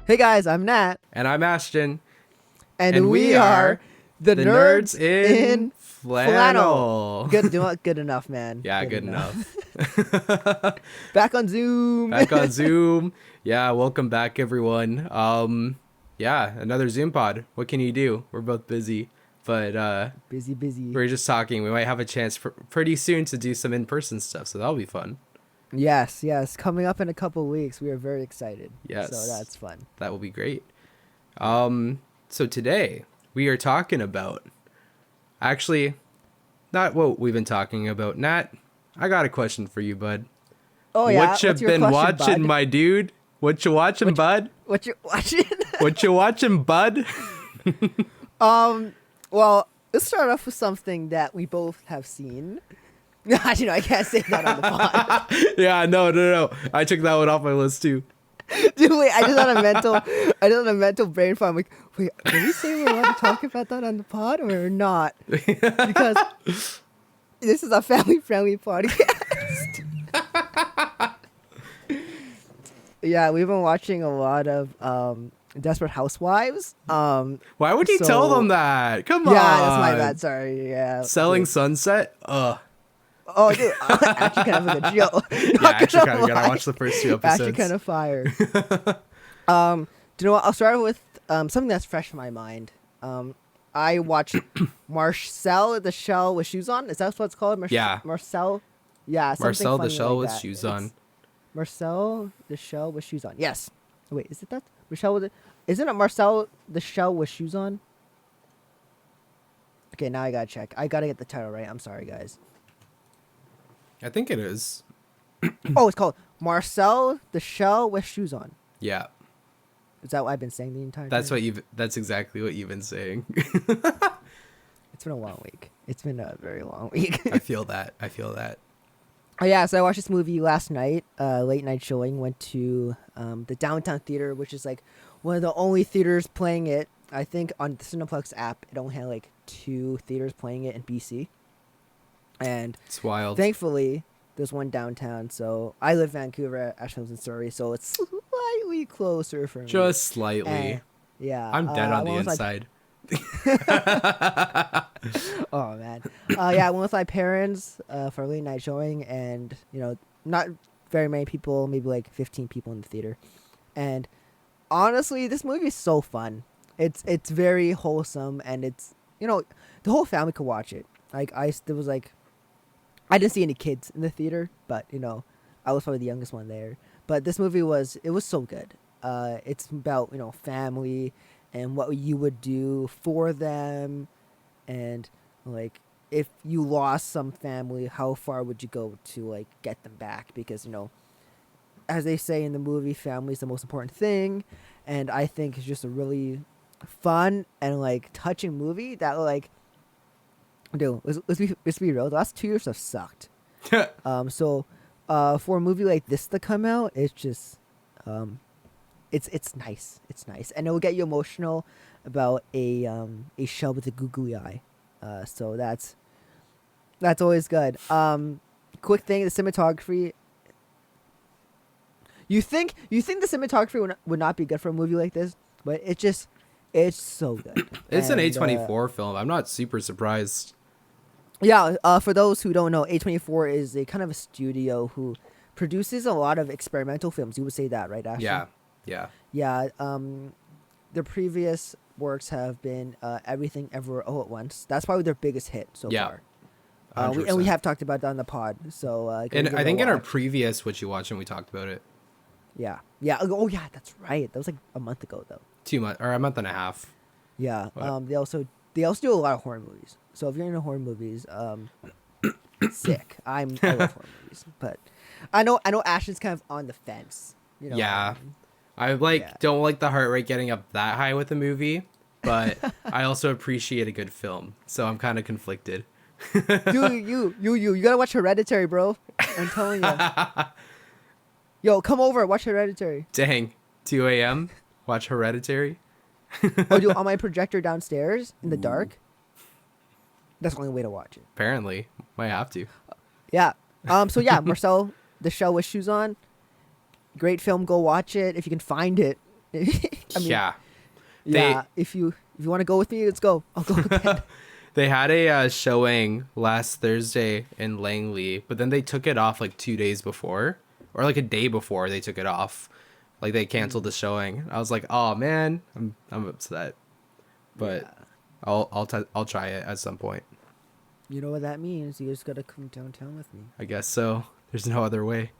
Hey guys, I'm Nat, And I'm Ashton. and we are the nerds in Flannel. Good enough, man. Yeah, good enough. Back on Zoom. Back on Zoom. Yeah, welcome back, everyone. Yeah, another Zoom pod. What can you do? We're both busy, but busy. we're just talking. We might have a chance pretty soon to do some in-person stuff, so that'll be fun. Yes. Coming up in a couple weeks. We are very excited. Yes. So that's fun. That will be great. So today we are talking about, actually, not what we've been talking about. Nat, I got a question for you, bud. Oh yeah. What you What's your been question, watching, bud? my dude? What you watching, bud? What you watching? What you watching, bud? Well, let's start off with something that we both have seen. Actually, no, I can't say that on the pod. Yeah, no. I took that one off my list too. Dude, wait, I just had a mental brain fart. I'm like, wait, did we say we want to talk about that on the pod or not? Because this is a family-friendly podcast. Yeah, we've been watching a lot of Desperate Housewives. Why would you tell them that? Come on. Yeah, that's my bad. Sorry. Yeah. Selling dude. Sunset? Oh, dude, actually kind of a good show. Yeah, actually kind of good. I watched the first two episodes. Actually kind of fire. Do you know what? I'll start with something that's fresh in my mind. I watched Marcel the Shell with Shoes On. Is that what it's called? Yeah. Marcel. Yeah. Marcel the funny Shell like with that. Shoes It's On. Marcel the Shell with Shoes On. Yes. Wait, is it that? Marcel with Isn't it Marcel the Shell with Shoes On? Okay, now I gotta check. I gotta get the title right. I'm sorry, guys. I think it is. Oh, it's called Marcel the Shell with Shoes On. Yeah. Is that what I've been saying the entire That's time? that's exactly what you've been saying. It's been a long week. It's been a very long week. I feel that. Oh yeah, so I watched this movie last night, late night showing. Went to the downtown theater, which is like one of the only theaters playing it. I think on the Cineplex app, it only had like 2 theaters playing it in BC. And It's wild. thankfully, there's one downtown. So I live in Vancouver, Ashton lives in Surrey, so it's slightly closer for me. Just slightly. And, yeah, I'm dead on I the went with inside. Oh man, yeah, I went with my parents for a late night showing, and not very many people, maybe like 15 people in the theater. And honestly, this movie is so fun. It's very wholesome, and it's the whole family could watch it. Like there was like, I didn't see any kids in the theater, but I was probably the youngest one there. But this movie was so good. It's about family and what you would do for them, and like if you lost some family, how far would you go to like get them back? Because as they say in the movie, family is the most important thing, and I think it's just a really fun and like touching movie that like, dude, let's be real. The last 2 years have sucked. So for a movie like this to come out, it's just it's nice. It's nice, and it will get you emotional about a shell with a googly eye. So that's always good. Quick thing, the cinematography. You think the cinematography would not be good for a movie like this, but it's so good. It's an And, A24 film. I'm not super surprised. Yeah, for those who don't know, A24 is a kind of a studio who produces a lot of experimental films. You would say that, right, Ashton? Yeah. Yeah. Their previous works have been Everything Everywhere All at Once. That's probably their biggest hit so Yeah. far. We 100%. have talked about that on the pod. So And I think in our previous What You Watching, we talked about it. yeah. Oh yeah, that's right. That was like a month ago though. 2 months or a month and a half. Yeah. What? They also do a lot of horror movies. So if you're into horror movies, sick. I love horror movies, but I know Ashton's kind of on the fence. Yeah. I don't like the heart rate getting up that high with a movie, but I also appreciate a good film. So I'm kind of conflicted. You gotta watch Hereditary, bro. I'm telling you. Yo, come over, watch Hereditary. Dang. 2 a.m. Watch Hereditary. Oh, dude, on my projector downstairs in the dark. That's the only way to watch it. Apparently. Might have to. Yeah. So yeah, Marcel the Shell with Shoes On. Great film. Go watch it if you can find it. I mean, Yeah. yeah. If you want to go with me, let's go. I'll go again. They had a showing last Thursday in Langley, but then they took it off like 2 days before, or like a day before they took it off. Like they canceled the showing. I was like, oh man, I'm upset, but Yeah. I'll try it at some point. You know what that means? You just gotta come downtown with me. I guess so. There's no other way.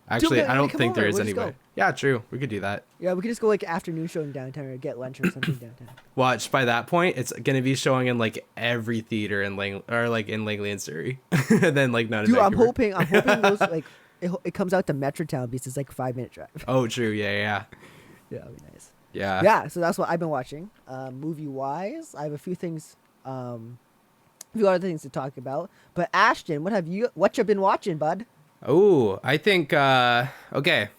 Actually, I don't think there is any way. Yeah, true. We could do that. Yeah, we could just go like afternoon show in downtown or get lunch or something downtown. Watch, by that point, it's gonna be showing in like every theater in Langley and Surrey, and then like not in Dude, Vancouver. I'm hoping those like it comes out to Metrotown because it's like a 5-minute drive. Oh, true. Yeah. Yeah, that'd be nice. Yeah. Yeah, so that's what I've been watching. Movie wise, I have a few things, a few other things to talk about. But Ashton, what you been watching, bud? Oh, I think okay.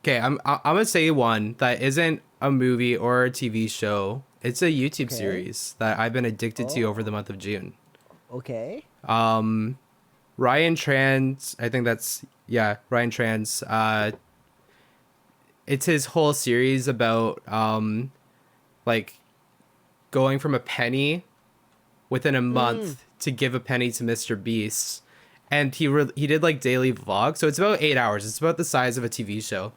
I'm gonna say one that isn't a movie or a TV show. It's a YouTube Okay. series that I've been addicted to over the month of June. Okay. Ryan Trans, I think that's Ryan Trans. It's his whole series about like going from a penny within a month to give a penny to Mr. Beast. And he did like daily vlogs. So it's about 8 hours. It's about the size of a TV show.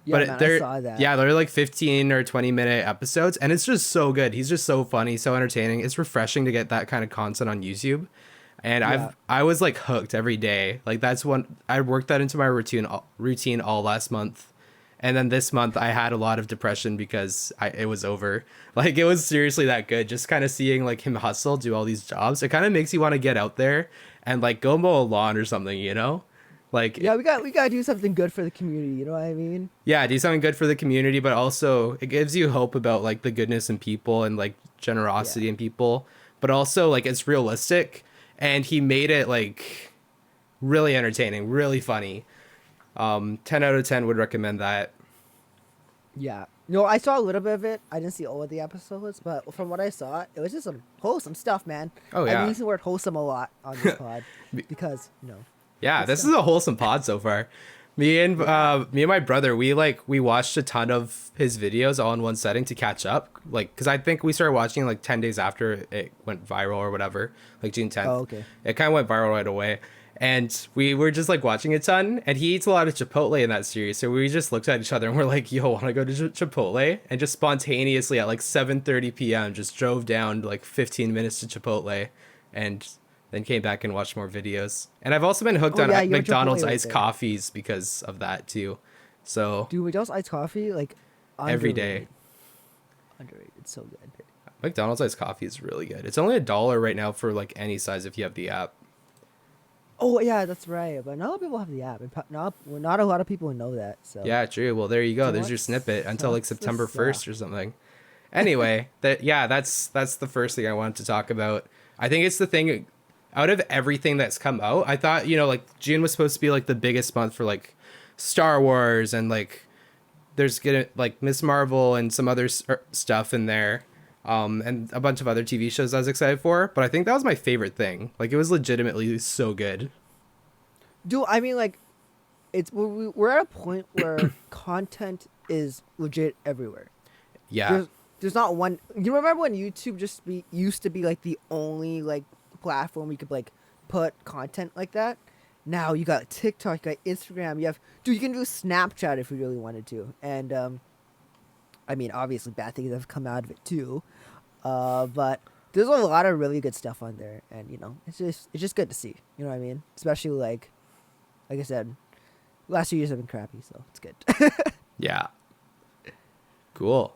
Yeah, But man, they're I saw that. yeah, they're like 15 or 20-minute episodes, and it's just so good. He's just so funny, so entertaining. It's refreshing to get that kind of content on YouTube. And Yeah. I was like hooked every day. Like that's one I worked that into my routine all last month. And then this month I had a lot of depression because it was over. Like it was seriously that good. Just kind of seeing like him hustle, do all these jobs. It kind of makes you want to get out there and like go mow a lawn or something, you know? Like Yeah, we gotta do something good for the community. You know what I mean? yeah, do something good for the community, but also it gives you hope about like the goodness in people and like generosity in people. But also like it's realistic, and he made it like really entertaining, really funny. 10 out of 10 would recommend that. Yeah. No, I saw a little bit of it. I didn't see all of the episodes, but from what I saw, it was just some wholesome stuff, man. Oh, I yeah. use the word wholesome a lot on this pod because, Yeah, good this stuff. is a wholesome pod so far. Me and my brother, we watched a ton of his videos all in one setting to catch up. Like, cause I think we started watching like 10 days after it went viral or whatever, like June 10th. Oh, okay. It kind of went viral right away. And we were just like watching a ton, and he eats a lot of Chipotle in that series. So we just looked at each other and we're like, yo, want to go to Chipotle? And just spontaneously at like 7:30 p.m. just drove down like 15 minutes to Chipotle and then came back and watched more videos. And I've also been hooked on yeah, you went McDonald's Chipotle right iced there. coffees because of that too. So Dude, McDonald's iced coffee, like, every day. Underrated. It's so good. McDonald's iced coffee is really good. It's only $1 right now for like any size if you have the app. Oh, yeah, that's right. But not a lot of people have the app. And not a lot of people know that. So Yeah, true. Well, there you go. So There's your what's- snippet until like what's the September 1st or something. Anyway, that's the first thing I wanted to talk about. I think it's the thing out of everything that's come out. I thought, like June was supposed to be like the biggest month for like Star Wars, and like there's gonna like Miss Marvel and some other stuff in there. And a bunch of other TV shows I was excited for, but I think that was my favorite thing. Like it was legitimately so good. Dude, I mean, like, we're at a point where content is legit everywhere. Yeah. There's not one. You remember when YouTube used to be like the only like platform we could like put content like that? Now you got TikTok, you got Instagram. You can do Snapchat if you really wanted to. And I mean, obviously bad things have come out of it too. But there's a lot of really good stuff on there, and it's just good to see. You know what I mean? Especially like I said, last few years have been crappy, so it's good. Yeah. Cool.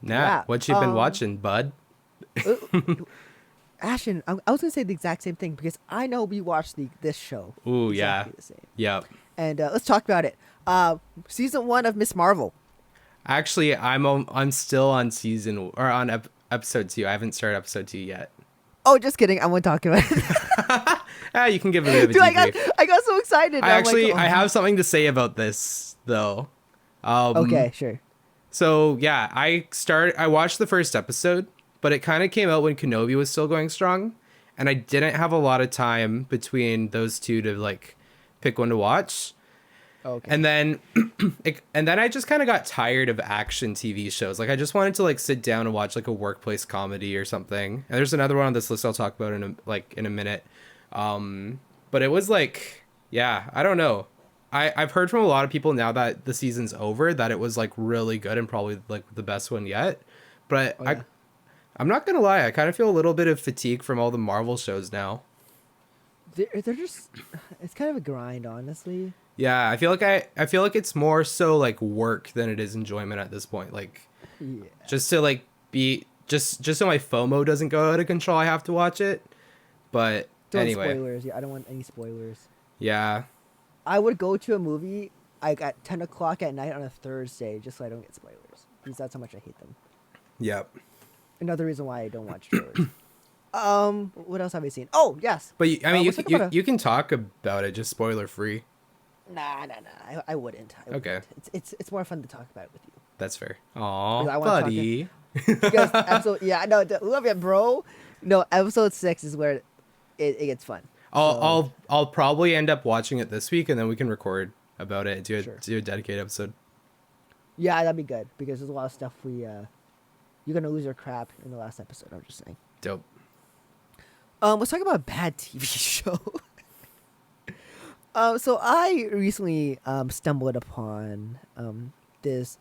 Nat, yeah, what you been watching, bud? Ashton, I was gonna say the exact same thing because I know we watched this show. Ooh, exactly yeah. the same. Yep. And let's talk about it. Season 1 of Miss Marvel. Actually, I'm still on episode 2. I haven't started episode 2 yet. Oh, just kidding. I won't talk about it. You can give a bit of a Dude, debrief. I got so excited. I actually I'm like, I have something to say about this though. Okay, sure. So yeah, I watched the first episode, but it kind of came out when Kenobi was still going strong, and I didn't have a lot of time between those two to like pick one to watch. Okay. And then and then I just kind of got tired of action TV shows. Like I just wanted to like sit down and watch like a workplace comedy or something. And there's another one on this list I'll talk about in a minute. But it was like, yeah, I don't know. I've heard from a lot of people now that the season's over that it was like really good and probably like the best one yet. But Oh, yeah. I'm not gonna lie, I kind of feel a little bit of fatigue from all the Marvel shows now. They're just, it's kind of a grind, honestly. Yeah, I feel like it's more so like work than it is enjoyment at this point. Like Yeah. just to like be just so my FOMO doesn't go out of control, I have to watch it. But Don't anyway, spoilers. Yeah, I don't want any spoilers. yeah. I would go to a movie like at 10 o'clock at night on a Thursday just so I don't get spoilers. Because that's how much I hate them. Yep. Another reason why I don't watch trailers. What else have I seen? Oh, yes. But I mean, let's talk about you can talk about it just spoiler free. Nah. I wouldn't. Okay. It's more fun to talk about it with you. That's fair. Aw, I wanna talk buddy. Because love it, bro. No, episode 6 is where it gets fun. I'll probably end up watching it this week, and then we can record about it. Do Sure. a dedicated episode. Yeah, that'd be good because there's a lot of stuff you're gonna lose your crap in the last episode. I'm just saying. Dope. Let's talk about a bad TV show. So I recently stumbled upon this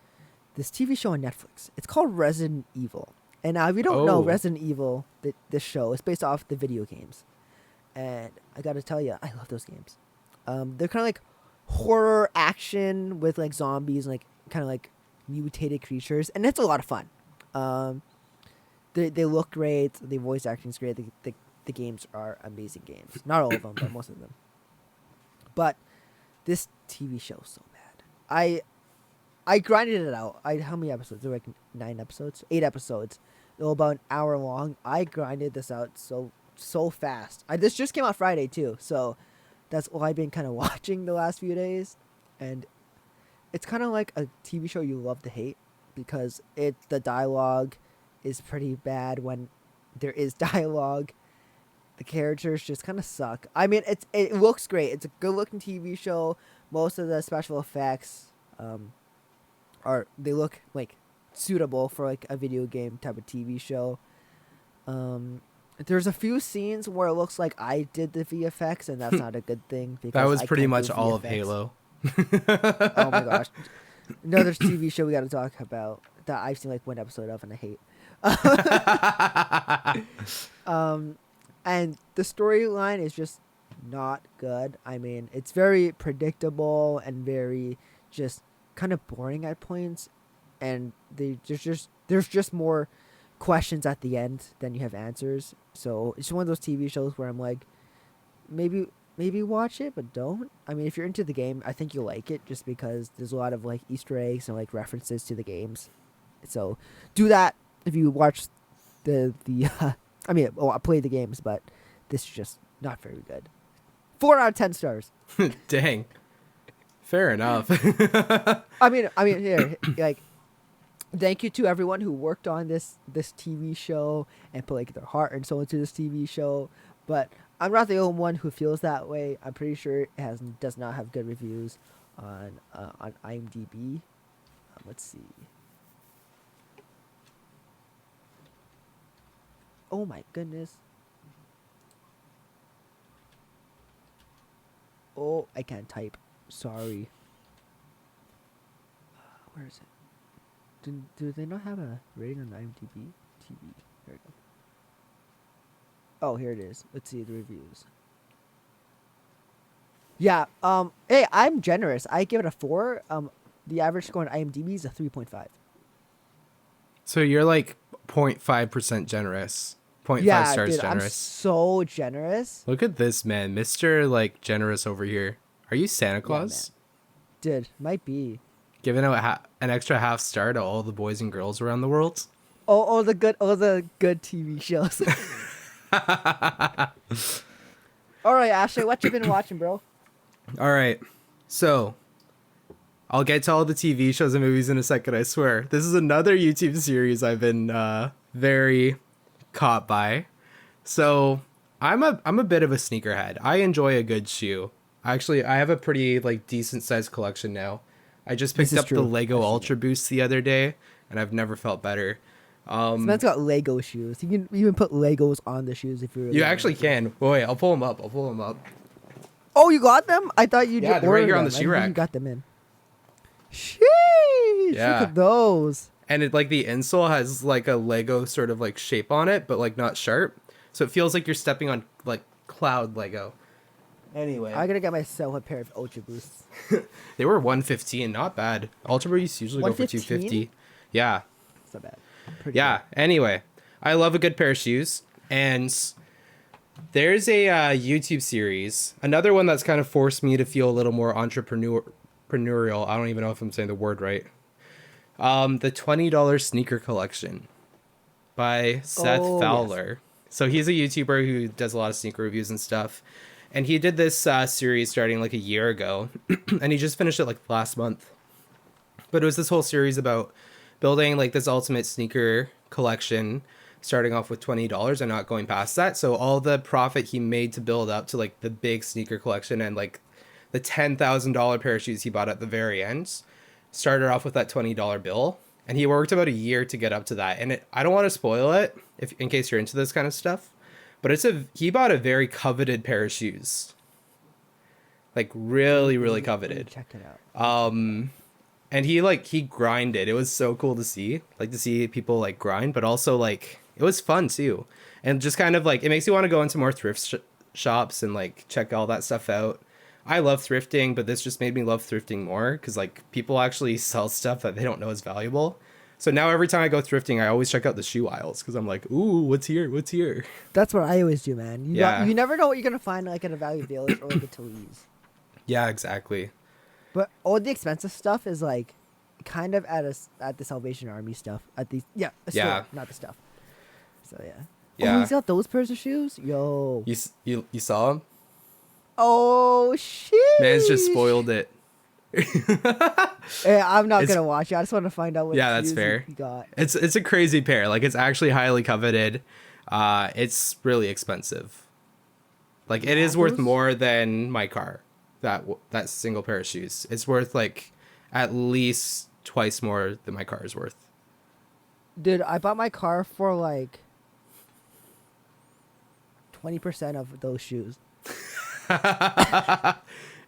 TV show on Netflix. It's called Resident Evil. And now, if you don't know, Oh. Resident Evil, this show, is based off the video games. And I gotta tell you, I love those games. They're kind of like horror action with like zombies and like kind of like mutated creatures, and it's a lot of fun. They look great. The voice acting's great. The games are amazing games. Not all of them, but most of them. But this TV show is so bad. I grinded it out. How many episodes? There were like 9 episodes, 8 episodes. They were about an hour long. I grinded this out so fast. This just came out Friday too, so that's all I've been kind of watching the last few days, and it's kind of like a TV show you love to hate because the dialogue is pretty bad when there is dialogue. The characters just kind of suck. I mean, it looks great. It's a good looking TV show. Most of the special effects they look like suitable for like a video game type of TV show. There's a few scenes where it looks like I did the VFX, and that's not a good thing. Because That was I pretty can't much do all of VFX. Halo. Oh my gosh. Another TV show we got to talk about that I've seen like one episode of and I hate. And the storyline is just not good. I mean, it's very predictable and very just kind of boring at points, and there's just more questions at the end than you have answers. So it's one of those TV shows where I'm like, maybe watch it, but don't. I mean, if you're into the game, I think you'll like it just because there's a lot of like Easter eggs and like references to the games. So do that if you watch I mean, I play the games, but this is just not very good. 4 out of 10 stars. Dang. Fair enough. I mean, here, like, thank you to everyone who worked on this TV show and put like their heart and soul into this TV show. But I'm not the only one who feels that way. I'm pretty sure it does not have good reviews on IMDb. Let's see. Oh my goodness. Oh, I can't type. Sorry. Where is it? Do they not have a rating on IMDb? TV. There we go. Oh, here it is. Let's see the reviews. Yeah. Hey, I'm generous. I give it a 4. The average score on IMDb is a 3.5. So you're like 0.5% generous. 0.5 Yeah, stars dude, I'm generous. so generous. Look at this man, Mr. like generous over here. Are you Santa Claus? Dude, might be. Giving out an extra half star to all the boys and girls around the world? All the good TV shows. All right, Ashley, what you been watching, bro? All right. So, I'll get to all the TV shows and movies in a second, I swear. This is another YouTube series I've been very caught by. So, I'm a bit of a sneakerhead. I enjoy a good shoe. Actually, I have a pretty like decent sized collection now. I just This picked is up the true. Lego I've seen it. Ultra Boost the other day, and I've never felt better. This man's got Lego shoes. You can even put Legos on the shoes if you really You wanted actually to. can. Well, wait, I'll pull them up. I'll pull them up. Oh, you got them? I thought you Yeah, just they're right ordered here on them. the I shoe didn't think you rack. got them in. Sheesh! Look Yeah. at those. And it like the insole has like a Lego sort of like shape on it, but like not sharp. So it feels like you're stepping on like cloud Lego. Anyway, I gotta get myself a pair of Ultra Boosts. they were 115, not bad. Ultra Boosts usually go for 250. Yeah. It's not bad. Pretty Yeah. Anyway, I love a good pair of shoes, and there's a YouTube series, another one that's kind of forced me to feel a little more entrepreneurial. I don't even know if I'm saying the word right. The $20 sneaker collection by Seth Oh, Fowler. So he's a YouTuber who does a lot of sneaker reviews and stuff. And he did this series starting like a year ago, and he just finished it like last month. But it was this whole series about building like this ultimate sneaker collection, starting off with $20 and not going past that. So all the profit he made to build up to like the big sneaker collection and like the $10,000 pair of shoes he bought at the very end started off with that $20 bill. And he worked about a year to get up to that. And I don't want to spoil it if in case you're into this kind of stuff, but he bought a very coveted pair of shoes. Like really, really coveted. Check it out. And he grinded. It was so cool to see, like to see people like grind, but also like it was fun too. And just kind of like it makes you want to go into more thrift shops and like check all that stuff out. I love thrifting, but this just made me love thrifting more because like people actually sell stuff that they don't know is valuable. So now every time I go thrifting, I always check out the shoe aisles because I'm like, ooh, what's here? What's here? That's what I always do, man. Yeah. You never know what you're gonna find like at a Value Village or like a Tilly's. Yeah, exactly. But all the expensive stuff is like kind of at the Salvation Army stuff at the a store, Yeah. not the stuff. So yeah. Yeah. Oh, he's got those pairs of shoes. Yo. You saw him? Oh shit. Man's just spoiled it. Yeah, I'm not It's- gonna watch it. I just want to find out what. Yeah, that's shoes fair. He got. It's a crazy pair. Like it's actually highly coveted. It's really expensive. Like it is worth Apples? more than my car. That single pair of shoes. It's worth like at least twice more than my car is worth. Dude, I bought my car for like 20% of those shoes.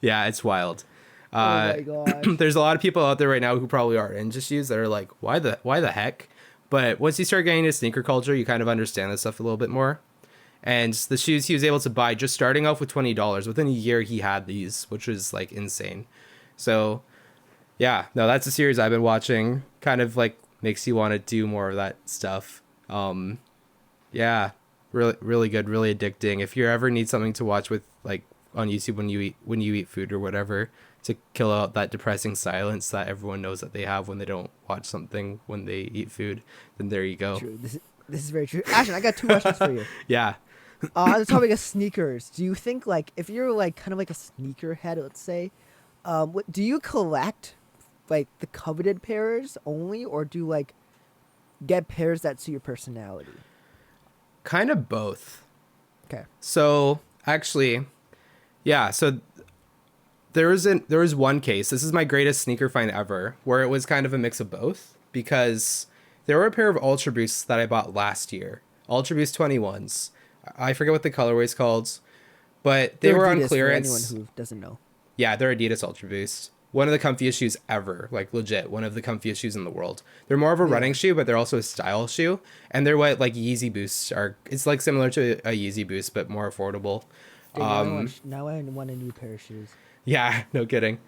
Yeah, it's wild. Oh my gosh. There's a lot of people out there right now who probably are into shoes that are like, why the heck? But once you start getting into sneaker culture, you kind of understand this stuff a little bit more. And the shoes he was able to buy just starting off with $20 within a year, he had these, which was like insane. So yeah, no, that's a series I've been watching. Kind of like makes you want to do more of that stuff. Yeah, really, really good, really addicting. If you ever need something to watch with like on YouTube when you eat food or whatever to kill out that depressing silence that everyone knows that they have when they don't watch something when they eat food, then there you go. True. This is very true. Ashton, I got two questions for you. Yeah. On the topic of sneakers, do you think like if you're like kind of like a sneakerhead, let's say, do you collect like the coveted pairs only, or do you like get pairs that suit your personality? Kind of both. Okay. So actually, yeah. So there was one case. This is my greatest sneaker find ever, where it was kind of a mix of both because there were a pair of Ultra Boosts that I bought last year, Ultra Boost 21s. I forget what the colorway is called, but they They're were on Adidas, clearance. For anyone who doesn't know. Yeah, they're Adidas Ultra Boost. One of the comfiest shoes ever, like legit, one of the comfiest shoes in the world. They're more of a running shoe, but they're also a style shoe. And they're what like Yeezy Boosts are. It's like similar to a Yeezy Boost, but more affordable. Dude, now I want a new pair of shoes. Yeah, no kidding.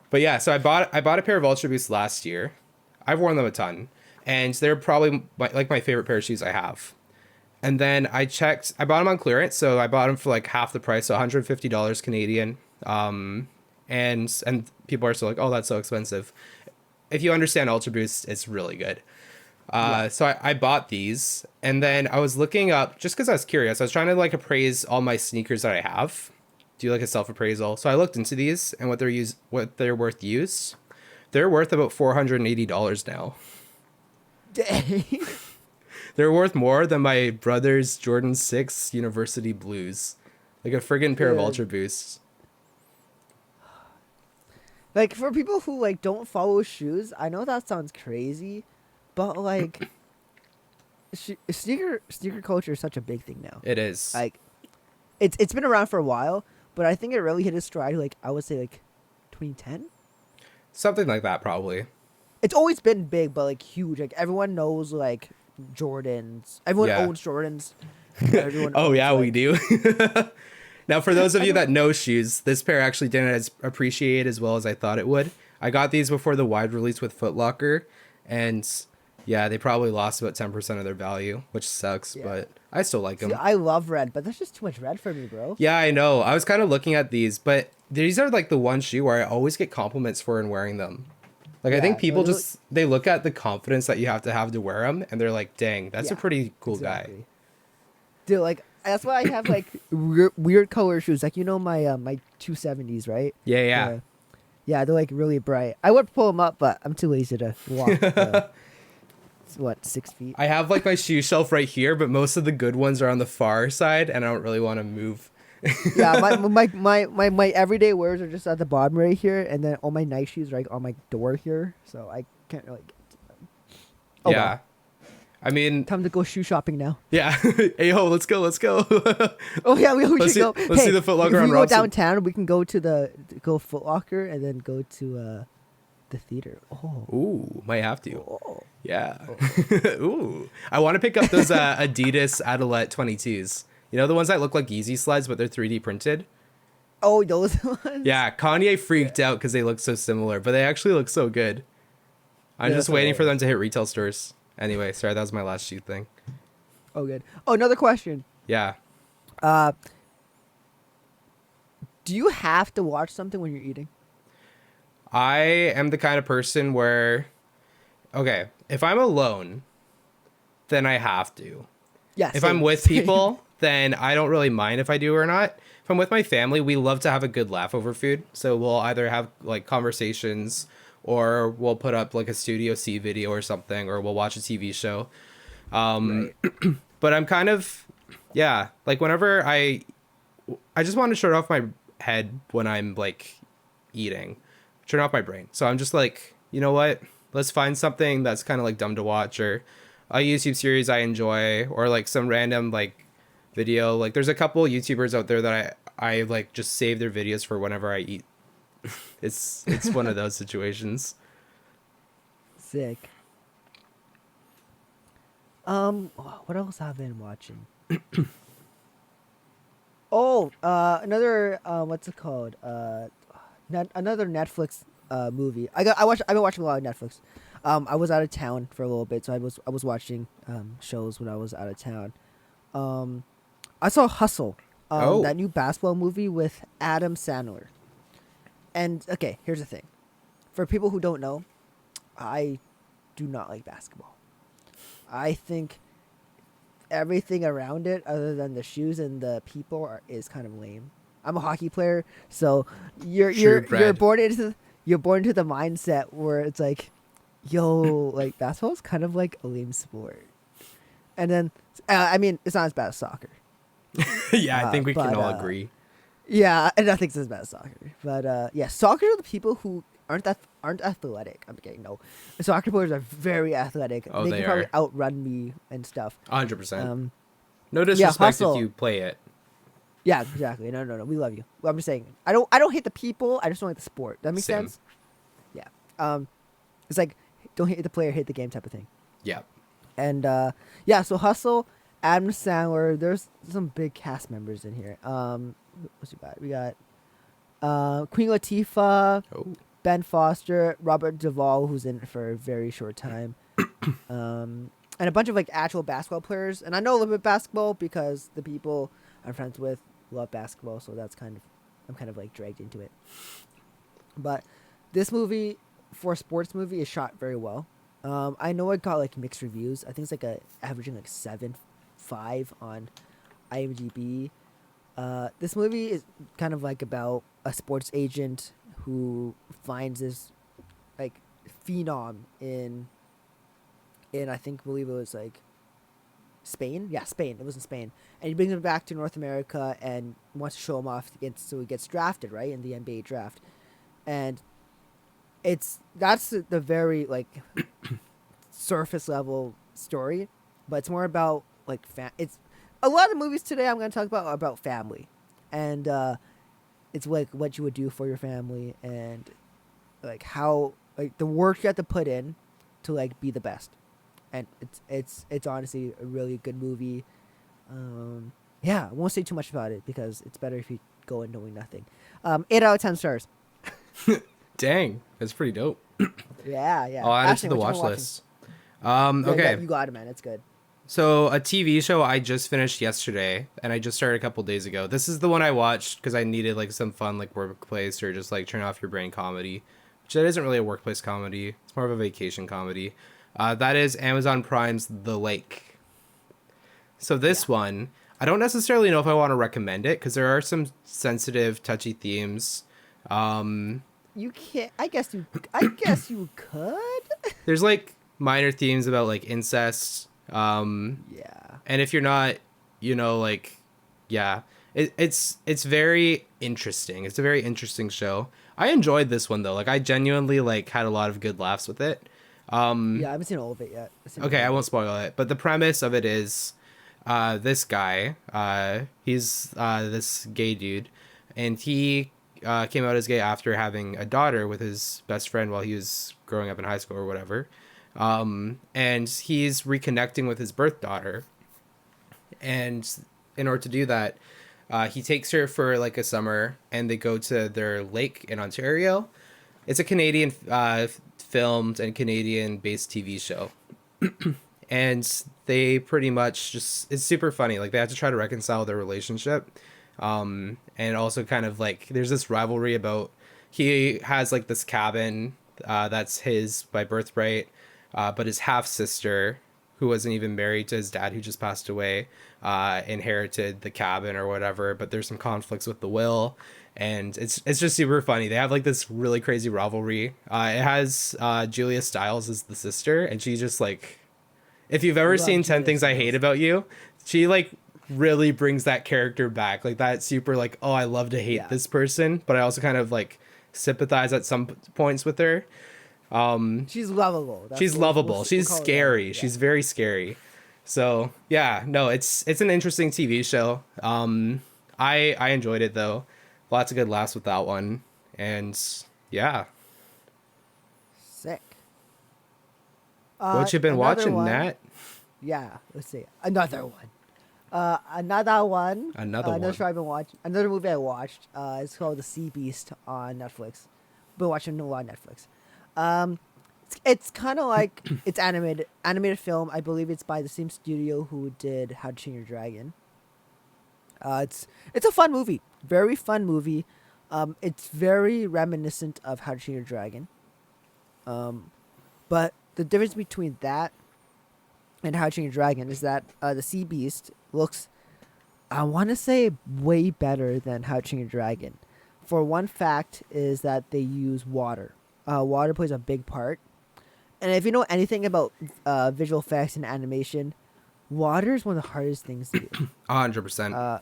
But yeah, so I bought a pair of Ultra Boosts last year. I've worn them a ton, and they're probably my favorite pair of shoes I have. And then I bought them on clearance, so I bought them for like half the price, so $150 Canadian. And people are still like, oh, that's so expensive. If you understand Ultra Boost, it's really good. So I bought these, and then I was looking up just because I was curious. I was trying to like appraise all my sneakers that I have, do like a self appraisal. So I looked into these and what they're worth used. They're worth about $480 now. Dang. They're worth more than my brother's Jordan 6 University Blues, like a friggin' pair of Dude. Ultra Boosts. Like for people who like don't follow shoes, I know that sounds crazy, but like sneaker culture is such a big thing now. It is. Like it's been around for a while, but I think it really hit its stride like I would say like 2010. Something like that, probably. It's always been big, but like huge. Like everyone knows like Jordans. Everyone Yeah. owns Jordans. Everyone Oh, owns, yeah, we like, do. Now, for those of you everyone, that know shoes, this pair actually didn't as appreciate as well as I thought it would. I got these before the wide release with Foot Locker, and yeah, they probably lost about 10% of their value, which sucks, yeah. but I still like See, them. I love red, but that's just too much red for me, bro. Yeah, I know. I was kind of looking at these, but these are like the one shoe where I always get compliments for in wearing them. Like, I Yeah, think people no, just, they look at the confidence that you have to wear them, and they're like, dang, that's a yeah, pretty cool guy. exactly. Dude, like that's why I have like weird color shoes. Like my my 270s, right? Yeah, yeah. Yeah, they're like really bright. I would pull them up, but I'm too lazy to walk. It's what 6 feet? I have like my shoe shelf right here, but most of the good ones are on the far side, and I don't really want to move. Yeah, my everyday wears are just at the bottom right here, and then all my nice shoes are like on my door here, so I can't really get to them. Oh, Yeah. well. I mean, Time to go shoe shopping now. yeah. Hey, ho, let's go. Oh yeah, we Let's should go. let's see the Foot Locker if on we go Robson. downtown, we can go to go Foot Locker and then go to the theater. Oh. Ooh, might have to. Oh. Yeah. Ooh. I want to pick up those Adidas Adelaide 22s. You know, the ones that look like Yeezy slides, but they're 3D printed? Oh, those ones? Yeah, Kanye freaked out because they look so similar, but they actually look so good. I'm Yeah, just that's waiting for them hilarious. to hit retail stores. Anyway, sorry, that was my last shoe thing. Oh, good. Oh, another question. Yeah. Uh, do you have to watch something when you're eating? I am the kind of person where, okay, if I'm alone, then I have to. Yeah. If same, I'm with same. people, then I don't really mind if I do or not. If I'm with my family, we love to have a good laugh over food. So we'll either have like conversations or we'll put up like a Studio C video or something, or we'll watch a TV show. Right. But I'm kind of, yeah, like whenever I just want to shut off my head when I'm like eating, turn off my brain. So I'm just like, you know what? Let's find something that's kind of like dumb to watch, or a YouTube series I enjoy, or like some random like video. Like there's a couple YouTubers out there that I like just save their videos for whenever I eat. It's one of those situations. Sick. What else have I been watching? Oh, another what's it called? Another Netflix movie. I've been watching a lot of Netflix. I was out of town for a little bit, so I was watching shows when I was out of town. I saw Hustle, Oh. that new basketball movie with Adam Sandler. And okay, here's the thing. For people who don't know, I do not like basketball. I think everything around it, other than the shoes and the people, is kind of lame. I'm a hockey player, so you're born into the mindset where it's like, yo, like basketball is kind of like a lame sport. And then, I mean, it's not as bad as soccer. Yeah, I think we can but, all agree. Yeah, and I think it's as bad as soccer. But yeah, soccer are the people who aren't athletic. I'm kidding. No, soccer players are very athletic. Oh, they they can probably are. outrun me and stuff. 100%. No disrespect if Hustle. you play it. Yeah, exactly. No. We love you. Well, I'm just saying. I don't hate the people. I just don't like the sport. That makes Same. sense. Yeah. It's like don't hate the player, hate the game type of thing. Yeah. And yeah, so Hustle, Adam Sandler. There's some big cast members in here. What's we got? We got Queen Latifah, Oh. Ben Foster, Robert Duvall, who's in it for a very short time, and a bunch of like actual basketball players. And I know a little bit of basketball because the people I'm friends with love basketball, so I'm kind of like dragged into it. But this movie, for a sports movie, is shot very well. I know it got like mixed reviews. I think it's like averaging like 7.5 on IMDb. This movie is kind of like about a sports agent who finds this like phenom in I believe it was like Spain. Yeah, Spain. It was in Spain, and he brings him back to North America and wants to show him off so he gets drafted right in the NBA draft, and that's the very like surface level story, but it's more about like it's a lot of movies today I'm going to talk about are about family, and it's like what you would do for your family and like how like the work you have to put in to like be the best, and it's honestly a really good movie. Yeah, I won't say too much about it because it's better if you go in knowing nothing. 8 out of 10 stars. Dang, that's pretty dope. Yeah, yeah. I'll add it to Ashton, the what you been watch watching? list. Yeah, Okay. you got it, man. It's good. So a TV show I just finished yesterday, and I just started a couple days ago. This is the one I watched because I needed like some fun like workplace or just like turn off your brain comedy, which that isn't really a workplace comedy. It's more of a vacation comedy. That is Amazon Prime's The Lake. So Yeah. this one, I don't necessarily know if I want to recommend it because there are some sensitive, touchy themes. Um, You can't. I guess you. I guess you could. there's like minor themes about like incest. Yeah. And if you're not, like, yeah, it's very interesting. It's a very interesting show. I enjoyed this one though. Like I genuinely like had a lot of good laughs with it. Yeah, I haven't seen all of it yet. I've seen a Okay, little I won't bit. spoil it, but the premise of it is, this guy, he's this gay dude, and he came out as gay after having a daughter with his best friend while he was growing up in high school or whatever. And he's reconnecting with his birth daughter, and in order to do that, he takes her for like a summer, and they go to their lake in Ontario. It's a Canadian filmed and Canadian based TV show, and they pretty much just it's super funny. Like they have to try to reconcile their relationship, and also kind of like there's this rivalry about he has like this cabin that's his by birthright, but his half sister, who wasn't even married to his dad, who just passed away, inherited the cabin or whatever. But there's some conflicts with the will, and it's just super funny. They have like this really crazy rivalry. It has Julia Stiles as the sister, and she just like if you've ever Love seen 10 Julia Things I Hate Stiles. About You, she like really brings that character back. Like that super like, oh, I love to hate Yeah. this person, but I also kind of like sympathize at some points with her. She's lovable. She's lovable. We'll She's call her lovable. scary. Yeah. She's very scary. So yeah, no, it's an interesting TV show. I enjoyed it though. Lots of good laughs with that one. And yeah. Sick. What you been Another watching, one. Nat? Yeah. Let's see. Another one. Another one. Another Another one. show I've been watching. Another movie I watched. It's called The Sea Beast on Netflix. Been watching a lot on Netflix. It's kind of like it's animated film. I believe it's by the same studio who did How to Train Your Dragon. It's a fun movie, very fun movie. It's very reminiscent of How to Train Your Dragon. But the difference between that and How to Train Your Dragon is that the Sea Beast looks, I want to say, way better than How to Train Your Dragon. For one fact is that they use water. Water plays a big part. And if you know anything about visual effects and animation, water is one of the hardest things to do. 100%.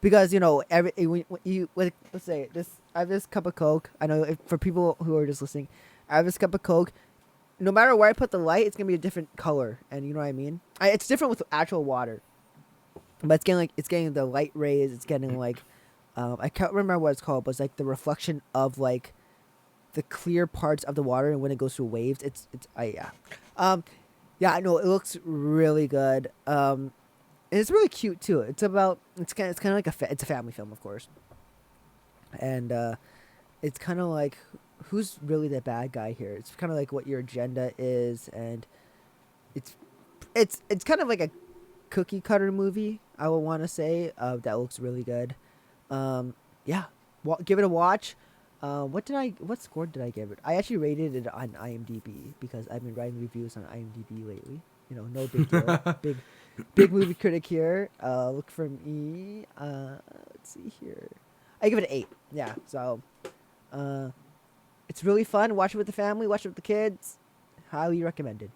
Because let's say this, I have this cup of Coke. I know for people who are just listening, I have this cup of Coke. No matter where I put the light, it's gonna be a different color, and you know what I mean. It's different with actual water, but it's getting the light rays. It's getting like, I can't remember what it's called, but it's like the reflection of like the clear parts of the water, and when it goes through waves, yeah, yeah. No, it looks really good. And it's really cute too. It's kind of like it's a family film, of course, and it's kind of like who's really the bad guy here. It's kind of like what your agenda is, and it's it's kind of like a cookie cutter movie. I would want to say that looks really good. Yeah, give it a watch. What score did I give it? I actually rated it on IMDb because I've been writing reviews on IMDb lately. You know, no big deal. Big movie critic here. Look for me. Let's see here. I give it an 8. Yeah. So, it's really fun. Watch it with the family. Watch it with the kids. Highly recommended.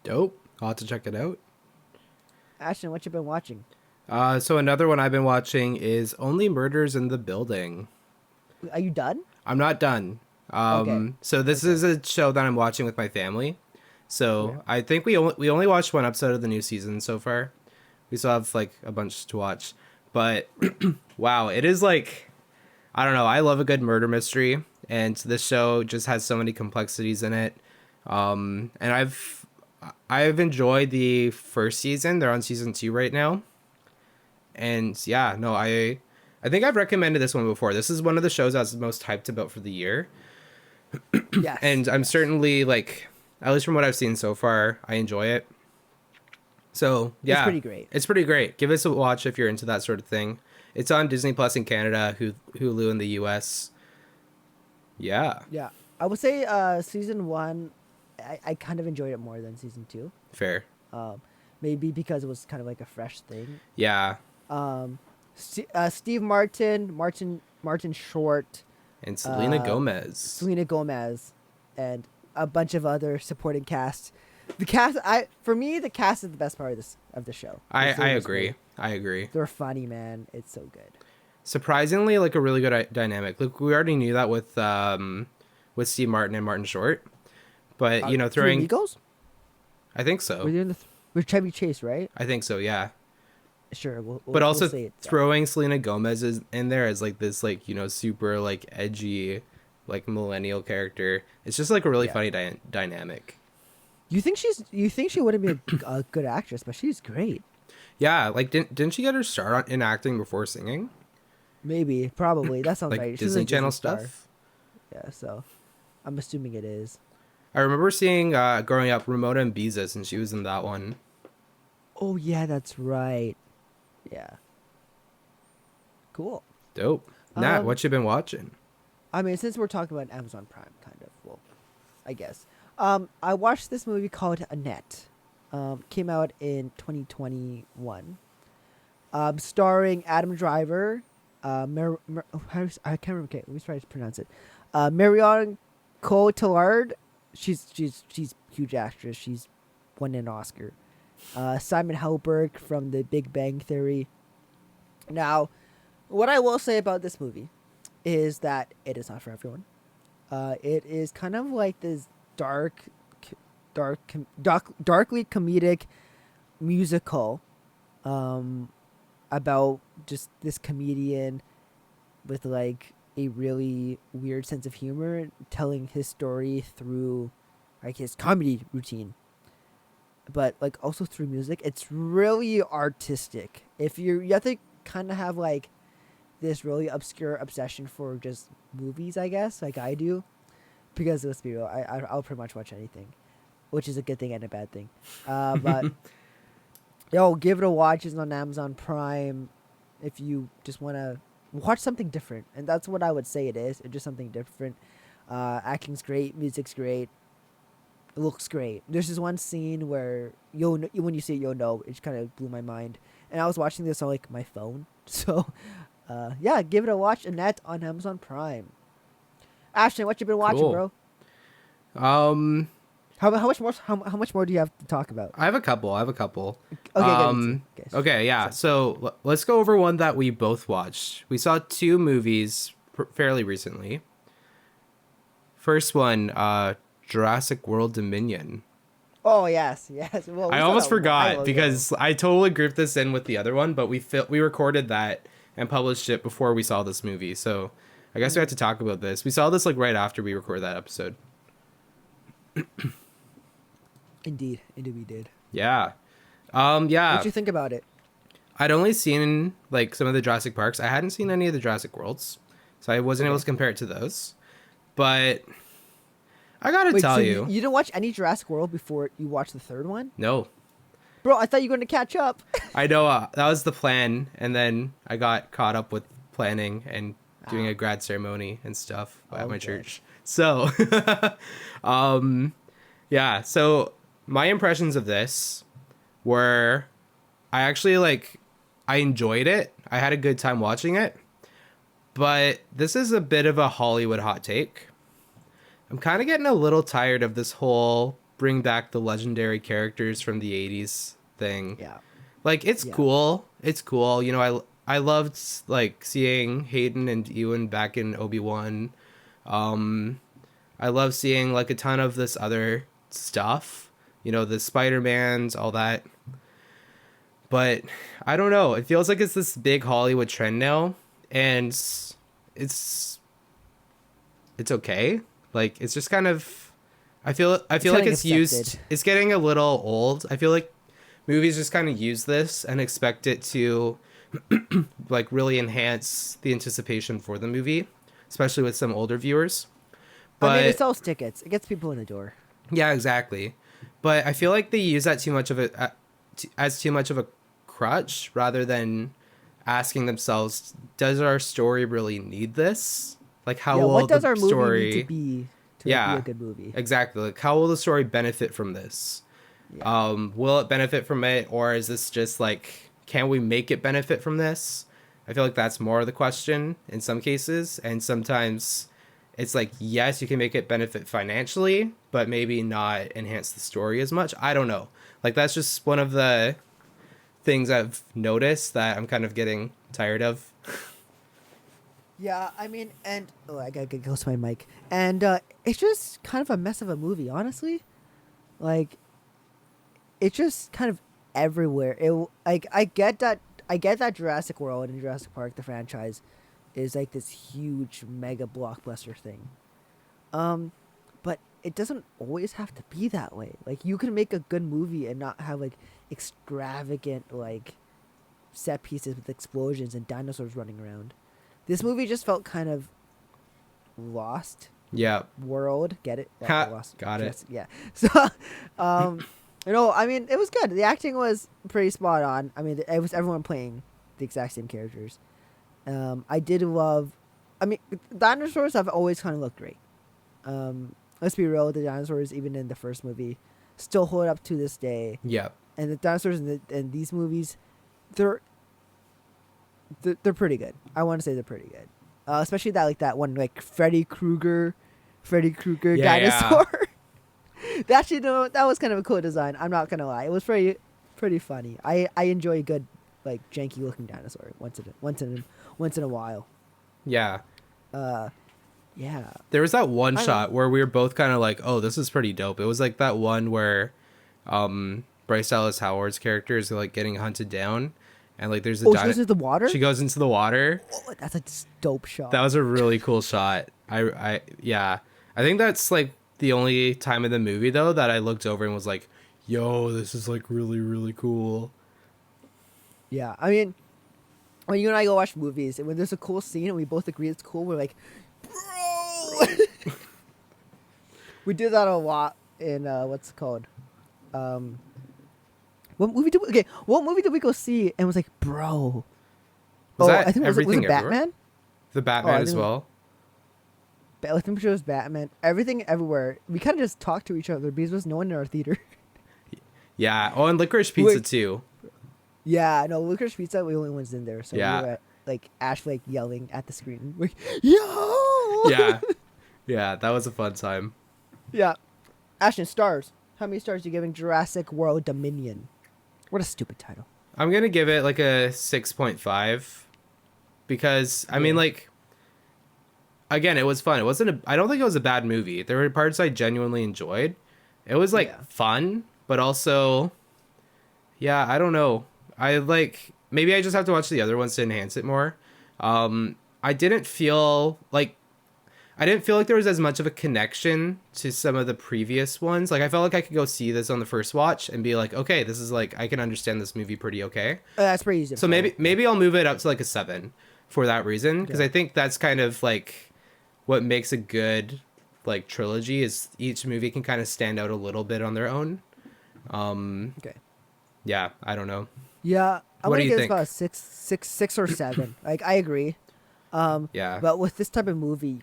Dope. I'll have to check it out. Ashton, what you been watching? So another one I've been watching is Only Murders in the Building. Are you done? I'm not done. Okay. So this Okay. is a show that I'm watching with my family. Yeah. So I think we only watched one episode of the new season so far. We still have like a bunch to watch. But wow, it is like, I don't know. I love a good murder mystery, and this show just has so many complexities in it. And I've enjoyed the first season. They're on season 2 right now, and yeah, no, I think I've recommended this one before. This is one of the shows I was most hyped about for the year, Yes. and I'm Yes. certainly like, at least from what I've seen so far, I enjoy it. So It's yeah, pretty great. it's pretty great. Give us a watch if you're into that sort of thing. It's on Disney Plus in Canada, Hulu in the US. Yeah, Yeah. I would say season 1 I kind of enjoyed it more than season 2. fair. Um maybe because it was kind of like a fresh thing. Yeah, Um Steve Martin Short, and Selena uh Gomez. Selena Gomez, and a bunch of other supporting cast. The cast, for me, the cast is the best part of the show. I They're just agree. great. I agree. They're funny, man. It's so good. Surprisingly, like a really good dynamic. Like we already knew that with Steve Martin and Martin Short, but Three throwing. Amigos? I think We're so. doing with Chevy Chase, right? I think so. Yeah. Sure. But We'll also say it. throwing Selena Gomez in there as like this, like, super like edgy, like millennial character. It's just like a really Yeah. funny dynamic. You think she wouldn't be a good actress, but she's great. Yeah, like didn't she get her start in acting before singing? Maybe, probably. That sounds Like right. She's Disney a Channel star. stuff. Yeah, so I'm assuming it is. I remember seeing growing up Ramona and Beezus, and she was in that one. Oh yeah, that's right. Yeah. Cool. Dope. Nat, Um, what you been watching? I mean, since we're talking about Amazon Prime, kind of, well, I guess. I watched this movie called Annette. Came out in 2021. Starring Adam Driver, I can't remember. Okay, let me try to pronounce it. Marion Cotillard. She's a huge actress. She's won an Oscar. Simon Helberg from The Big Bang Theory. Now, what I will say about this movie is that it is not for everyone. It is kind of like this darkly comedic musical about just this comedian with like a really weird sense of humor telling his story through like his comedy routine, but like also through music. It's really artistic. If you have to kind of have like this really obscure obsession for just movies, I guess, like I do, because let's be real, I'll pretty much watch anything, which is a good thing and a bad thing. But yo, give it a watch. It's on Amazon Prime. If you just want to watch something different, and that's what I would say it is. It's just something different. Acting's great, music's great, it looks great. There's this one scene where when you see it, you'll know. It just kind of blew my mind. And I was watching this on like my phone, so yeah, give it a watch. Annette on Amazon Prime. Ashton, what you been watching, Cool. bro? Um, How much more do you have to talk about? I have a couple. Okay, me too. Okay, yeah. So let's go over one that we both watched. We saw two movies fairly recently. First one, Jurassic World Dominion. Oh yes. Well, we I saw almost that a while forgot ago. because I totally grouped this in with the other one, but we recorded that and published it before we saw this movie. So I guess we had to talk about this. We saw this like right after we recorded that episode. Indeed, we did. Yeah. Yeah. What you think about it? I'd only seen like some of the Jurassic Parks. I hadn't seen any of the Jurassic Worlds, so I wasn't able to compare it to those. But I gotta tell so you, you didn't watch any Jurassic World before you watched the third one, no, bro? I thought you were going to catch up. I know that was the plan, and then I got caught up with planning and doing a grad ceremony and stuff at my Okay. church. So, yeah. So my impressions of this were, I actually I enjoyed it. I had a good time watching it, but this is a bit of a Hollywood hot take. I'm kind of getting a little tired of this whole bring back the legendary characters from the 80s thing. Yeah. Like, it's Yeah. cool. It's cool. You know, I loved like seeing Hayden and Ewan back in Obi-Wan. I love seeing like a ton of this other stuff, you know, the Spider-Mans, all that. But I don't know. It feels like it's this big Hollywood trend now, and it's it's okay. Like it's just kind of I It's feel like getting it's used accepted. it's getting a little old. I feel like movies just kind of use this and expect it to like really enhance the anticipation for the movie, especially with some older viewers. I mean, it But sells tickets. It gets people in the door. yeah, exactly. But I feel like they use that too much of it as too much of a crutch rather than asking themselves, does our story really need this? Like, how Yeah, will what does the our movie need story? to be a Yeah, good movie? exactly. Like, how will the story benefit from this? Yeah. Will it benefit from it, or is this just like, can we make it benefit from this? I feel like that's more of the question in some cases, and sometimes it's like, yes, you can make it benefit financially, but maybe not enhance the story as much. I don't know. Like, that's just one of the things I've noticed that I'm kind of getting tired of. Yeah, I mean, and I gotta get close to my mic, and it's just kind of a mess of a movie, honestly. Like, it's just kind of everywhere. Like I get that Jurassic World and Jurassic Park, the franchise, is like this huge mega blockbuster thing. Um, but it doesn't always have to be that way. Like you can make a good movie and not have like extravagant like set pieces with explosions and dinosaurs running around. This movie just felt kind of lost Yeah. world. Get it? Ha, Lost. got it. Yeah. So, um, I mean, it was good. The acting was pretty spot on. I mean, it was everyone playing the exact same characters. I did love. I mean, dinosaurs have always kind of looked great. Let's be real, the dinosaurs, even in the first movie, still hold up to this day. Yeah. And the dinosaurs in these movies, they're they're pretty good. I want to say they're pretty good. Especially that one like Freddy Krueger Yeah, yeah. dinosaur. Actually, no, that was kind of a cool design. I'm not gonna lie, it was pretty funny. I enjoy a good like janky looking dinosaur once in a while. Yeah. Yeah. There was that one I don't know. shot where we were both kind of like, "Oh, this is pretty dope." It was like that one where Bryce Dallas Howard's character is like getting hunted down and like there's a Oh, she goes into the water. she goes into the water. Oh, that's a dope shot. That was a really cool shot. I yeah. I think that's like the only time in the movie though that I looked over and was like, "Yo, this is like really really cool." Yeah, I mean, when you and I go watch movies, and when there's a cool scene and we both agree it's cool, we're like, bro. We do that a lot in what's it called? What movie did we go see and was like, bro? Was that I think was Everything it Everywhere? Batman? The Oh, Batman as well. I think it was Batman. Everything Everywhere. We kind of just talked to each other because there was no one in our theater. Yeah. Oh, and Licorice Pizza Wait. too. Yeah, no, Licorice Pizza, we the only ones in there, so Yeah. we were like Ashley like yelling at the screen, like, yo. Yeah. Yeah, that was a fun time. Yeah. Ashton, stars. How many stars are you giving Jurassic World Dominion? What a stupid title. I'm going to give it like a 6.5 because I mean Yeah. like again, it was fun. It wasn't I don't think it was a bad movie. There were parts I genuinely enjoyed. It was like Yeah. fun, but also yeah, I don't know. I like maybe I just have to watch the other ones to enhance it more. I didn't feel like there was as much of a connection to some of the previous ones. Like I felt like I could go see this on the first watch and be like, okay, this is like I can understand this movie pretty okay. That's pretty easy. To So follow. maybe I'll move it up to like a 7 for that reason because Okay. I think that's kind of like what makes a good like trilogy is each movie can kind of stand out a little bit on their own. Okay. Yeah, I don't know. Yeah, I'm What do gonna you give this think? about a six or 7. Like I agree. Yeah. But with this type of movie,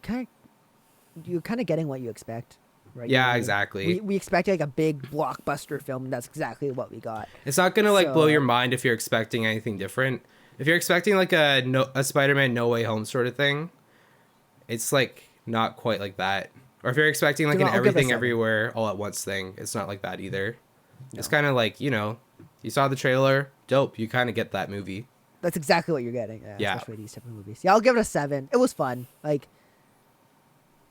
you're kind of getting what you expect, right? Yeah, You know what I mean? exactly. We expect like a big blockbuster film, and that's exactly what we got. It's not gonna like blow So- your mind if you're expecting anything different. If you're expecting like a Spider-Man No Way Home sort of thing, it's like not quite like that. Or if you're expecting like Then an I'll give it a everything 7. everywhere all at once thing, it's not like that either. It's No. kind of like, you know, you saw the trailer, dope, you kind of get that movie. That's exactly what you're getting. Yeah. Especially these type of movies. Yeah, I'll give it a 7. It was fun. Like,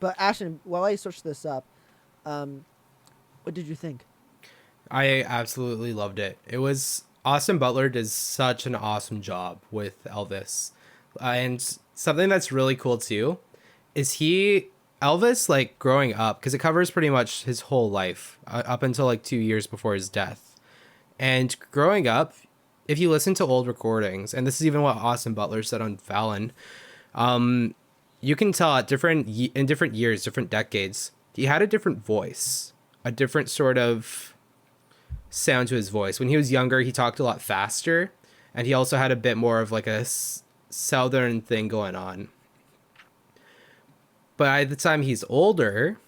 But Ashton, while I search this up, um, what did you think? I absolutely loved it. It was Austin Butler does such an awesome job with Elvis. And something that's really cool too is Elvis, like growing up, because it covers pretty much his whole life up until like 2 years before his death. And growing up, if you listen to old recordings, and this is even what Austin Butler said on Fallon, you can tell at in different years, different decades, he had a different voice, a different sort of sound to his voice. When he was younger, he talked a lot faster, and he also had a bit more of like a southern thing going on. But by the time he's older,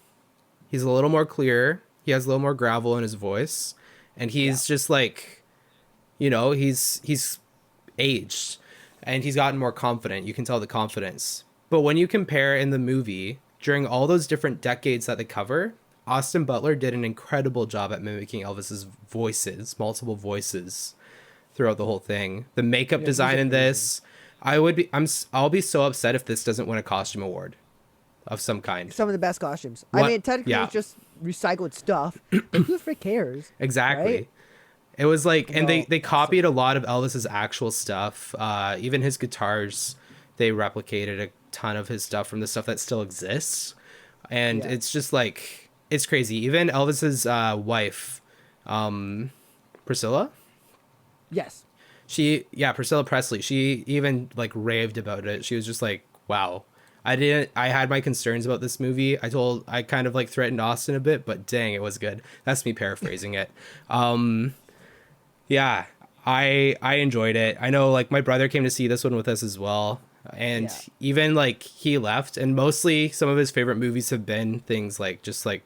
he's a little more clear. He has a little more gravel in his voice, and he's just like, he's aged, and he's gotten more confident. You can tell the confidence. But when you compare in the movie, during all those different decades that they cover, Austin Butler did an incredible job at mimicking Elvis's voices, multiple voices throughout the whole thing. The makeup Yeah, he's design in amazing. this, I'll be so upset if this doesn't win a costume award of some kind. Some of the best costumes. I What? mean, technically, Yeah, it's just recycled stuff, but who the frick cares? exactly. Right? It was like, and No, they that's so copied a cool. lot of Elvis's actual stuff. Even his guitars, they replicated a ton of his stuff from the stuff that still exists. And Yeah. it's just like, it's crazy. Even Elvis's wife, Priscilla, Yes. Priscilla Presley, she even like raved about it. She was just like, wow. I had my concerns about this movie. I kind of like threatened Austin a bit, but dang, it was good. That's me paraphrasing it. Yeah, I enjoyed it. I know like my brother came to see this one with us as well. And Yeah. even like he left, and mostly some of his favorite movies have been things like just like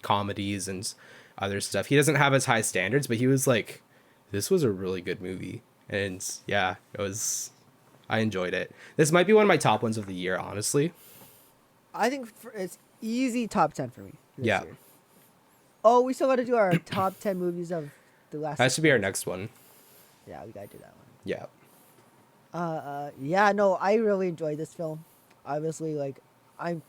comedies and other stuff. He doesn't have as high standards, but he was like, this was a really good movie. And yeah, I enjoyed it. This might be one of my top ones of the year, honestly. I think it's easy top 10 for me this Yeah, year. Oh, we still got to do our top 10 movies of the last that 6 should be our months. next one. Yeah, we got to do that one. Yeah. Yeah, no, I really enjoyed this film. Obviously, like, I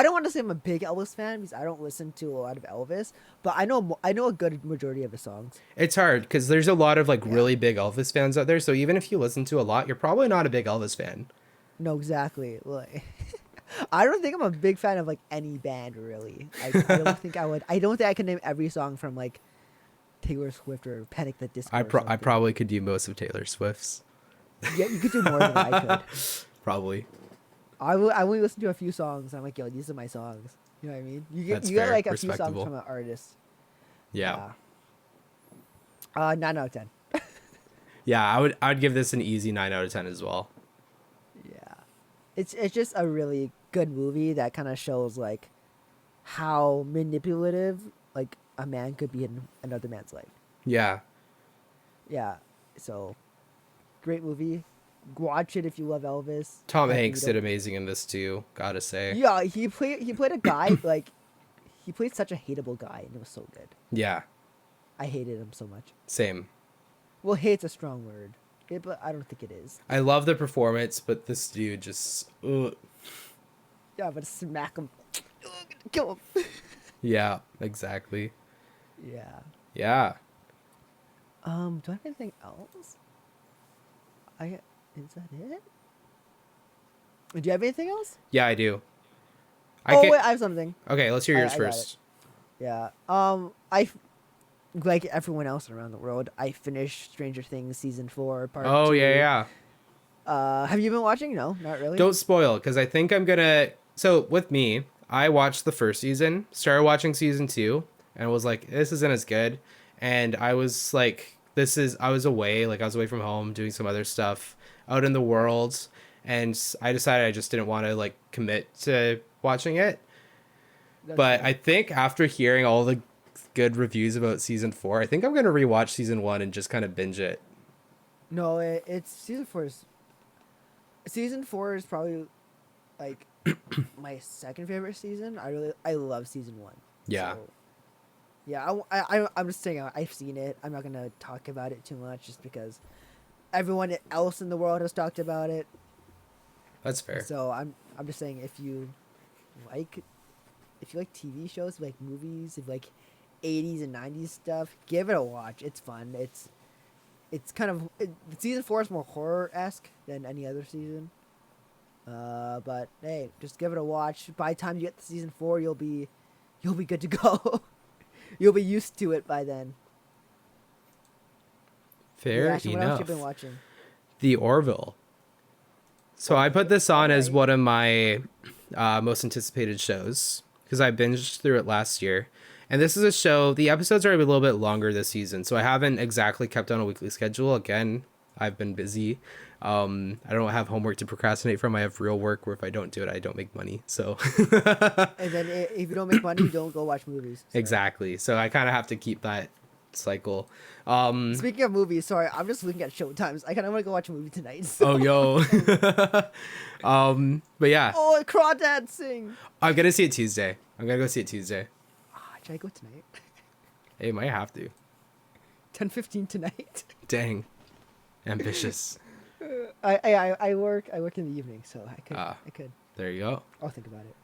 don't want to say I'm a big Elvis fan because I don't listen to a lot of Elvis, but I know a good majority of his songs. It's hard because there's a lot of like Yeah. really big Elvis fans out there. So even if you listen to a lot, you're probably not a big Elvis fan. No, exactly. Like, I don't think I'm a big fan of like any band really. I don't think I would. I don't think I can name every song from like Taylor Swift or Panic at the Disco or I something. probably could do most of Taylor Swift's. Yeah, you could do more than I could. Probably. I only listen to a few songs. I'm like, yo, these are my songs. You know what I mean? That's You get fair. like a few songs Respectable. from an artist. Yeah. 9 out of 10. Yeah, I'd give this an easy 9 out of 10 as well. Yeah, it's just a really good movie that kind of shows like how manipulative like a man could be in another man's life. Yeah. Yeah, so great movie. Watch it if you love Elvis. Tom If you Hanks did don't- amazing in this too, gotta say. Yeah, he played a guy like he played such a hateable guy and it was so good. Yeah, I hated him so much. same. Well, hate's a strong word, but I don't think it is. I love the performance, but this dude just Yeah, but smack him, kill him. yeah, exactly. Yeah. Yeah. Do I have anything else? Is that it? Do you have anything else? Yeah, I do. Wait, I have something. Okay, let's hear yours I got first. Yeah. Like everyone else around the world, I finished Stranger Things season 4 part. Oh, 2. yeah, yeah. Have you been watching? No, not really. Don't spoil, because I think I'm gonna. So with me, I watched the first season, started watching season 2, and was like, this isn't as good. And I was like, I was away, like I was away from home doing some other stuff out in the world, and I decided I just didn't want to like commit to watching it. That's But fair. I think after hearing all the good reviews about season 4, I think I'm gonna rewatch season 1 and just kind of binge it. No, it's season 4 is. Season 4 is probably like my second favorite season. I love season 1. Yeah. So, yeah, I'm just saying I've seen it. I'm not gonna talk about it too much just because everyone else in the world has talked about it. That's fair. So I'm just saying if you like if you like TV shows, like movies, if like 80s and 90s stuff, give it a watch. It's fun. It's kind of season 4 is more horror esque than any other season. But hey, just give it a watch. By the time you get to season 4, you'll be good to go. You'll be used to it by then. Fair Ashton, what else enough. you been watching? The Orville. So I put this on as one of my most anticipated shows because I binged through it last year. And this is a show, the episodes are a little bit longer this season, so I haven't exactly kept on a weekly schedule. Again, I've been busy. I don't have homework to procrastinate from. I have real work where if I don't do it, I don't make money. So And then if you don't make money, you don't go watch movies. So. Exactly. So I kind of have to keep that cycle. Speaking of movies, sorry, I'm just looking at showtimes. I kind of want to go watch a movie tonight. So. Oh, yo. But yeah. Oh, crawdad sing. I'm going to see it Tuesday. I'm going to go see it Tuesday. Should I go tonight? Hey, might have to. 10:15 tonight. Dang. Ambitious. I work in the evening, so I could. There you go. I'll think about it.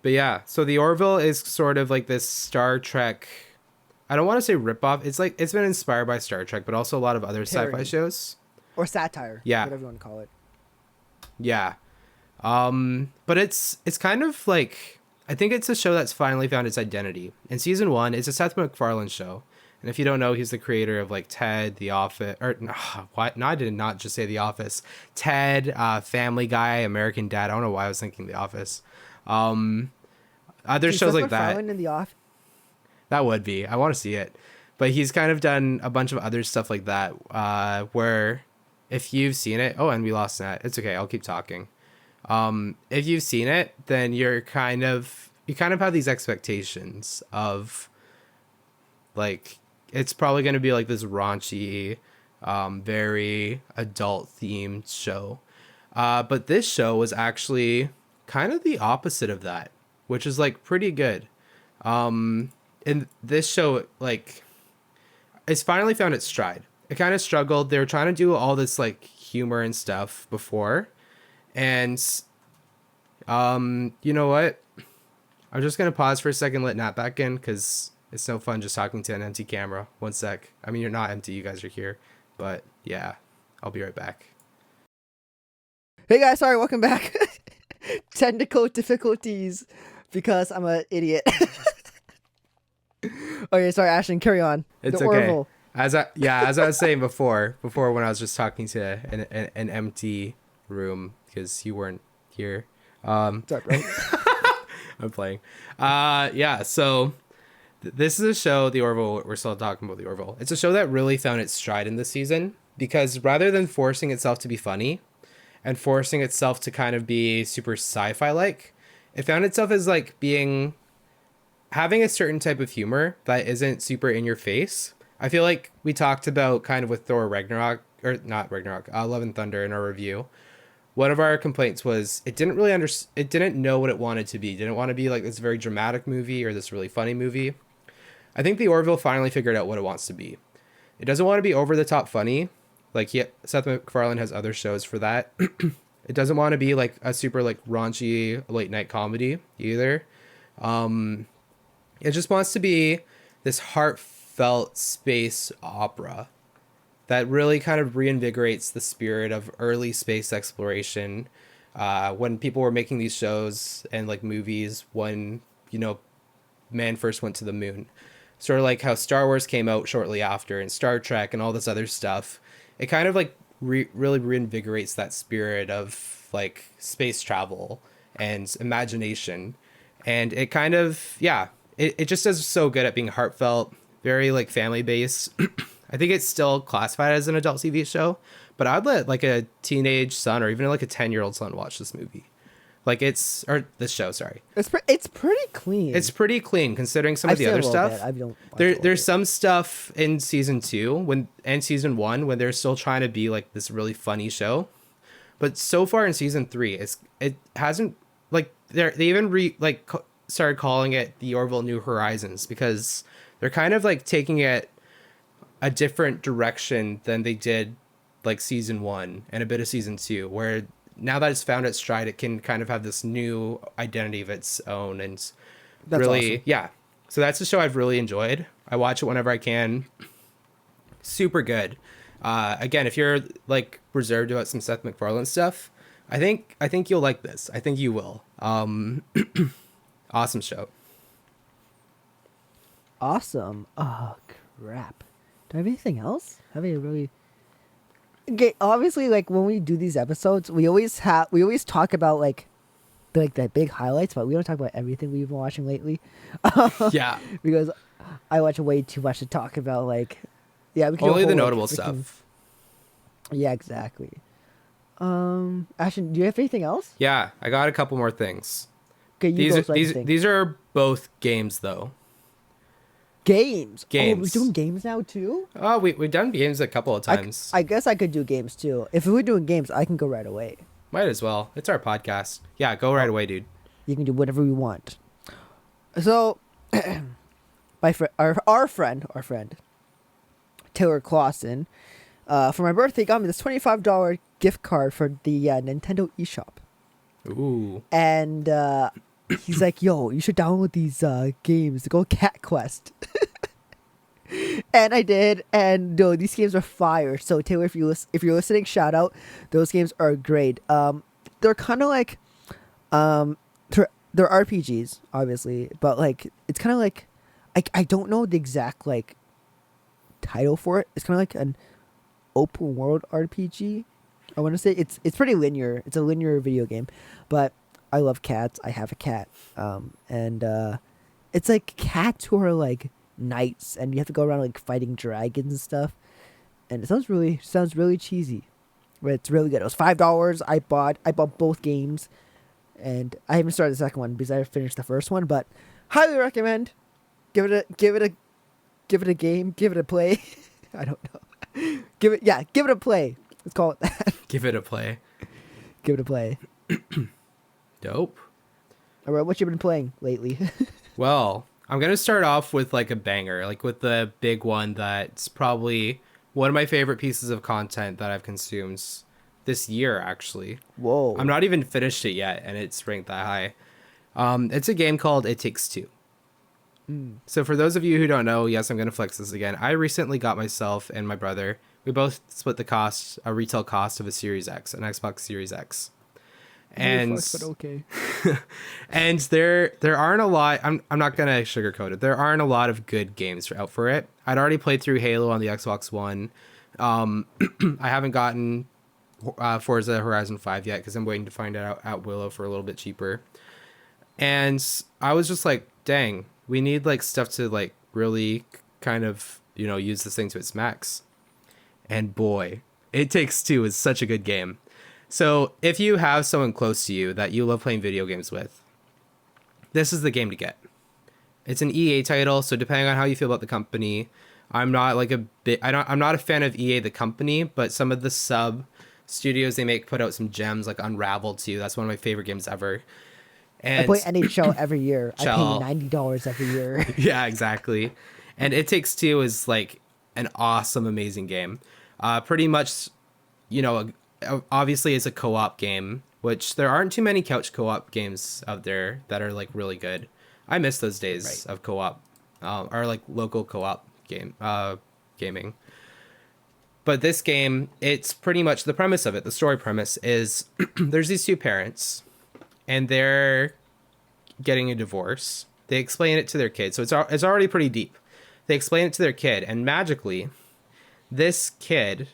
But yeah, so the Orville is sort of like this Star Trek. I don't want to say ripoff. It's like it's been inspired by Star Trek, but also a lot of other sci-fi shows Or satire. Yeah. Whatever you want to call it. Yeah. But it's kind of like, I think it's a show that's finally found its identity. In season 1, it's a Seth MacFarlane show. And if you don't know, he's the creator of like Ted, The Office, or what? No, I did not just say The Office. Ted, Family Guy, American Dad. I don't know why I was thinking The Office. Other shows Seth like that. MacFarlane in The Office. That would be. I want to see it. But he's kind of done a bunch of other stuff like that, where if you've seen it, oh, and we lost Nat. It's okay. I'll keep talking. If you've seen it, then you kind of have these expectations of like, it's probably going to be like this raunchy, very adult themed show. But this show was actually kind of the opposite of that, which is like pretty good. In this show, like, it's finally found its stride. It kind of struggled. They were trying to do all this like humor and stuff before. And, you know what? I'm just going to pause for a second, let Nat back in, because it's no fun just talking to an empty camera. One sec. I mean, you're not empty. You guys are here. But yeah, I'll be right back. Hey guys, sorry, welcome back. Technical difficulties because I'm an idiot. Okay, sorry, Ashton, carry on. It's the okay. Orville. As I was saying before when I was just talking to an empty room because you weren't here. Sorry, bro. I'm playing. Yeah, so this is a show, The Orville. We're still talking about The Orville. It's a show that really found its stride in this season because rather than forcing itself to be funny and forcing itself to kind of be super sci-fi like, it found itself as like having a certain type of humor that isn't super in your face. I feel like we talked about kind of with Thor Ragnarok, or not Ragnarok, Love and Thunder in our review. One of our complaints was it didn't really it didn't know what it wanted to be. It didn't want to be like this very dramatic movie or this really funny movie. I think The Orville finally figured out what it wants to be. It doesn't want to be over the top funny. Like Seth MacFarlane has other shows for that. It doesn't want to be like a super like raunchy late night comedy either. It just wants to be this heartfelt space opera that really kind of reinvigorates the spirit of early space exploration. When people were making these shows and like movies when, you know, man first went to the moon. Sort of like how Star Wars came out shortly after and Star Trek and all this other stuff. It kind of like really reinvigorates that spirit of like space travel and imagination. And it kind of, yeah, it just does so good at being heartfelt, very like family based. I think it's still classified as an adult TV show, but I'd let like a teenage son or even like a 10-year-old son watch this movie. Like or this show, sorry. It's pretty clean. It's pretty clean considering some of the other stuff. There's some stuff in season 2 and season 1 when they're still trying to be like this really funny show. But so far in season 3, it hasn't like they even started calling it The Orville New Horizons because they're kind of like taking it a different direction than they did like season 1 and a bit of season 2, where now that it's found its stride, it can kind of have this new identity of its own. And That's really, awesome. yeah. So that's a show I've really enjoyed. I watch it whenever I can. Super good. Again, if you're like reserved about some Seth MacFarlane stuff, I think you'll like this. I think you will. Awesome show. Awesome. Oh crap. Do I have anything else? Have I really? Okay, obviously, like when we do these episodes, we always talk about like the big highlights, but we don't talk about everything we've been watching lately. Yeah. Because I watch way too much to talk about. Like, yeah, we can do a Only the whole, like, notable freaking- stuff. Yeah, exactly. Ashton, do you have anything else? Yeah, I got a couple more things. Okay, you These go. are, So I can these think. these are both games though. Games. Oh, we're Games. doing games now too. Oh, we've done games a couple of times. I guess I could do games too. If we're doing games, I can go right away. Might as well. It's our podcast. Yeah, go right away, dude. You can do whatever we want. So, our friend Taylor Clausen, for my birthday, got me this $25 gift card for the Nintendo eShop, Ooh. and he's like, "Yo, you should download these games to go Cat Quest." And I did, and no, these games are fire. So Taylor, if you're listening, shout out. Those games are great. They're kind of like, they're RPGs, obviously, but like it's kind of like, I don't know the exact like title for it. It's kind of like an open world RPG. I want to say it's pretty linear. It's a linear video game, but I love cats. I have a cat, and it's like cats who are like knights, and you have to go around like fighting dragons and stuff. And it sounds really cheesy, but it's really good. It was $5. I bought both games, and I haven't started the second one because I finished the first one. But highly recommend. Give it a game. Give it a play. I don't know. Give it a play. Let's call it that. Give it a play. Give it a play. Dope. All right, what you been playing lately? Well, I'm going to start off with like a banger, like with the big one that's probably one of my favorite pieces of content that I've consumed this year, actually. Whoa. I'm not even finished it yet, and it's ranked that high. It's a game called It Takes Two. So for those of you who don't know, yes, I'm going to flex this again. I recently got myself and my brother, we both split a retail cost of a Series X, an Xbox Series X. And Fuck, but okay. and there aren't a lot. I'm not gonna sugarcoat it. There aren't a lot of good games out for it. I'd already played through Halo on the Xbox One. I haven't gotten Forza Horizon 5 yet because I'm waiting to find it out at Willow for a little bit cheaper. And I was just like, dang, we need like stuff to like really kind of, you know, use this thing to its max. And boy, It Takes Two is such a good game. So if you have someone close to you that you love playing video games with, this is the game to get. It's an EA title, so depending on how you feel about the company, I'm not a fan of EA the company, but some of the sub studios they make put out some gems like Unravel 2. That's one of my favorite games ever. And I play NHL every year. I Chell. pay $90 every year. Yeah, exactly. And It Takes Two is like an awesome, amazing game. Pretty much, you know, obviously it's a co-op game, which there aren't too many couch co-op games out there that are like really good. I miss those days of co-op, or like local co-op gaming. But this game, it's pretty much the premise of it. The story premise is there's these two parents, and they're getting a divorce. They explain it to their kid, so it's already pretty deep. They explain it to their kid, and magically, this kid,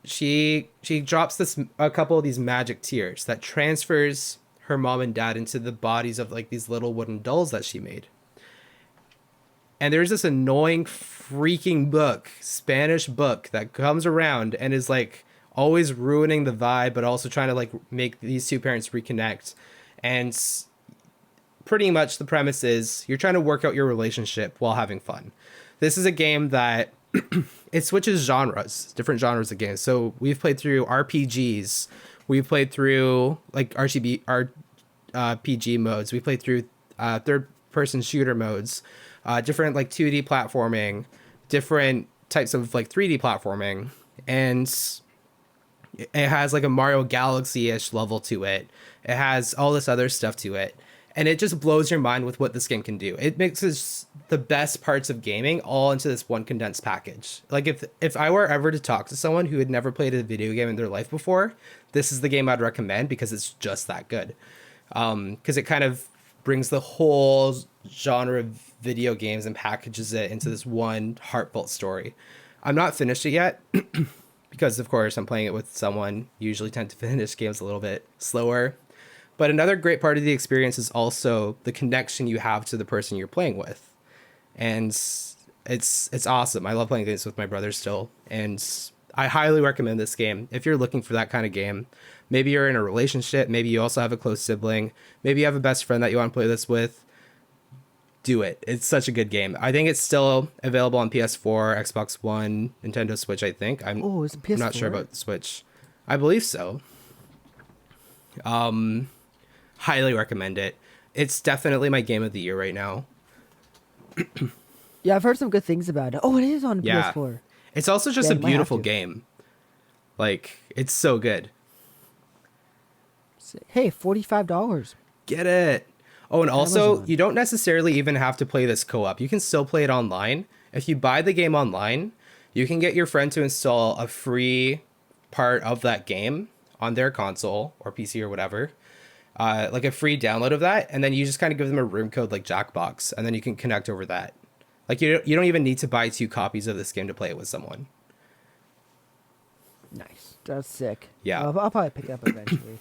she drops a couple of these magic tears that transfers her mom and dad into the bodies of like these little wooden dolls that she made. And there's this annoying freaking Spanish book that comes around and is like always ruining the vibe, but also trying to like make these two parents reconnect. And pretty much the premise is you're trying to work out your relationship while having fun. This is a game that it switches genres, different genres of games. So we've played through RPGs, we've played through like RPG modes, we played through third-person shooter modes, different like 2D platforming, different types of like 3D platforming, and It has like a Mario Galaxy-ish level to it. It has all this other stuff to it. And it just blows your mind with what this game can do. It mixes the best parts of gaming all into this one condensed package. Like if I were ever to talk to someone who had never played a video game in their life before, this is the game I'd recommend because it's just that good. Because it kind of brings the whole genre of video games and packages it into this one heartfelt story. I'm not finished it yet because, of course, I'm playing it with someone. Usually tend to finish games a little bit slower. But another great part of the experience is also the connection you have to the person you're playing with. And it's awesome. I love playing games with my brother still. And I highly recommend this game if you're looking for that kind of game. Maybe you're in a relationship. Maybe you also have a close sibling. Maybe you have a best friend that you want to play this with. Do it. It's such a good game. I think it's still available on PS4, Xbox One, Nintendo Switch, I think. It's a PS4? I'm not sure about Switch. I believe so. Highly recommend it. It's definitely my game of the year right now. Yeah, I've heard some good things about it. Oh, it is on PS4. It's also just a beautiful game. Like, it's so good. Hey, $45. Get it. Oh, and also, Amazon. you don't necessarily even have to play this co-op. You can still play it online. If you buy the game online, you can get your friend to install a free part of that game on their console or PC or whatever. Like a free download of that, and then you just kind of give them a room code like Jackbox, and then you can connect over that. Like you don't even need to buy 2 copies of this game to play it with someone. Nice. That's sick. Yeah. I'll probably pick it up eventually.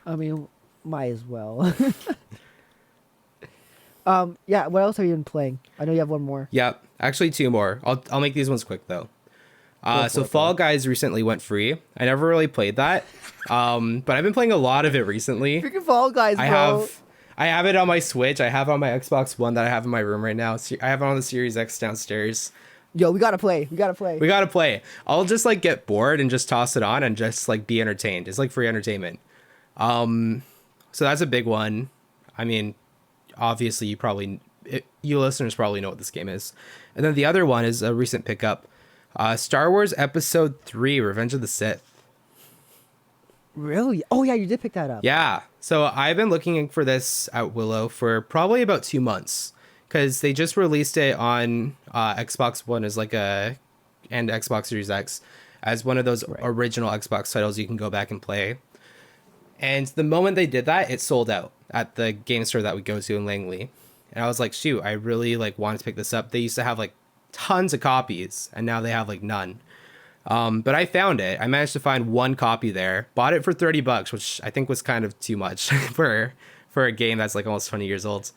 I mean, might as well. Yeah, what else have you been playing? I know you have one more. Yeah, actually 2 more. I'll make these ones quick though. So Fall Guys recently went free. I never really played that. But I've been playing a lot of it recently. Freaking Fall Guys, bro. I have it on my Switch. I have it on my Xbox One that I have in my room right now. I have it on the Series X downstairs. Yo, we gotta play. We gotta play. I'll just like get bored and just toss it on and just like be entertained. It's like free entertainment. So that's a big one. I mean, obviously you listeners probably know what this game is. And then the other one is a recent pickup. Star Wars Episode 3, Revenge of the Sith. Really? Oh, yeah, you did pick that up. Yeah. So I've been looking for this at Willow for probably about 2 months because they just released it on Xbox One and Xbox Series X as one of those original Xbox titles you can go back and play. And the moment they did that, it sold out at the game store that we go to in Langley. And I was like, shoot, I really wanted to pick this up. They used to have tons of copies, and now they have none. But I found it. I managed to find 1 copy there. Bought it for $30, which I think was kind of too much for a game that's almost 20 years old.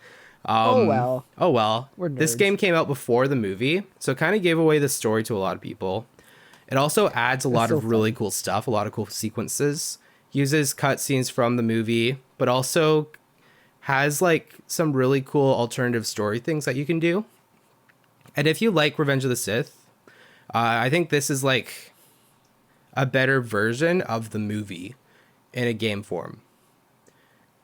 Oh well. We're nerds. This game came out before the movie, so it kind of gave away the story to a lot of people. It also adds a lot of really cool stuff, a lot of cool sequences. Uses cutscenes from the movie, but also has some really cool alternative story things that you can do. And if you like Revenge of the Sith, I think this is a better version of the movie in a game form.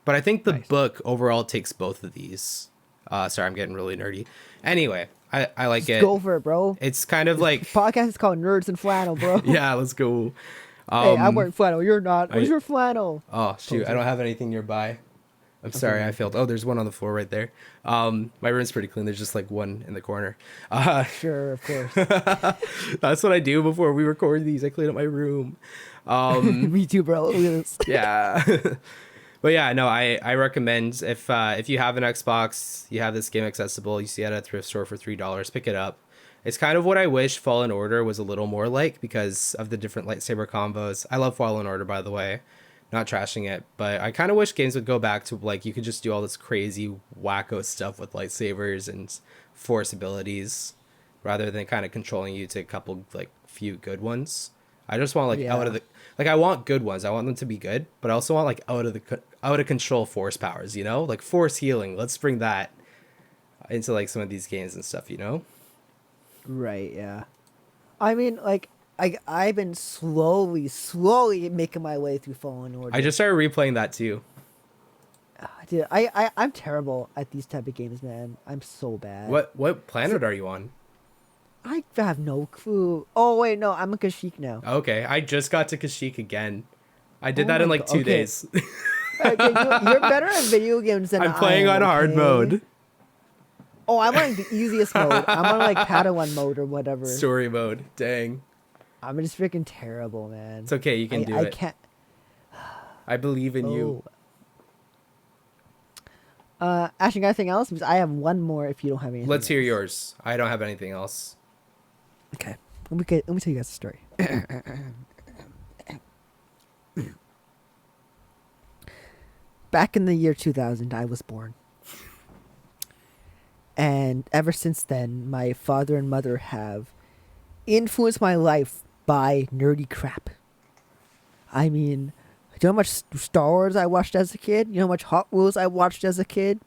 But I think the book overall takes both of these. Sorry, I'm getting really nerdy. Anyway, I like it. Go for it, bro. It's kind of podcast is called Nerds and Flannel, bro. Yeah, let's go. Hey, I wear flannel. You're not. Where's your flannel? Oh, shoot. I don't have anything nearby. I'm sorry, I failed. Oh, there's one on the floor right there. My room's pretty clean. There's just one in the corner. Sure, of course. That's what I do before we record these. I clean up my room. Me too, bro. Look at this. Yeah. But yeah, no, I recommend if you have an Xbox, you have this game accessible, you see it at a thrift store for $3, pick it up. It's kind of what I wish Fallen Order was a little more like because of the different lightsaber combos. I love Fallen Order, by the way. Not trashing it, but I kind of wish games would go back to you could just do all this crazy wacko stuff with lightsabers and force abilities rather than kind of controlling you to a couple few good ones. I just want out of the I want good ones. I want them to be good, but I also want out of control force powers, force healing. Let's bring that into some of these games and stuff, Right, yeah. I mean, I've been slowly making my way through Fallen Order. I just started replaying that too. Dude, I'm terrible at these type of games, man. I'm so bad. What planet are you on? I have no clue. Oh wait, no, I'm a Kashyyyk now. Okay, I just got to Kashyyyk again. I did Oh that in my like god. two Okay. days. Okay, you're better at video games than I'm I playing am. on hard Okay. mode. Oh, I'm on the easiest mode. I'm on like Padawan mode or whatever. Story mode. Dang. I'm just freaking terrible, man. It's okay, you can do I it. can't. I believe in you. Oh. Ashton, got anything else? Because I have one more. If you don't have anything. Let's hear else. yours. I don't have anything else. Okay. Let me tell you guys a story. Back in the year 2000, I was born. And ever since then, my father and mother have influenced my life by nerdy crap. I mean, do you know how much Star Wars I watched as a kid? You know how much Hot Wheels I watched as a kid?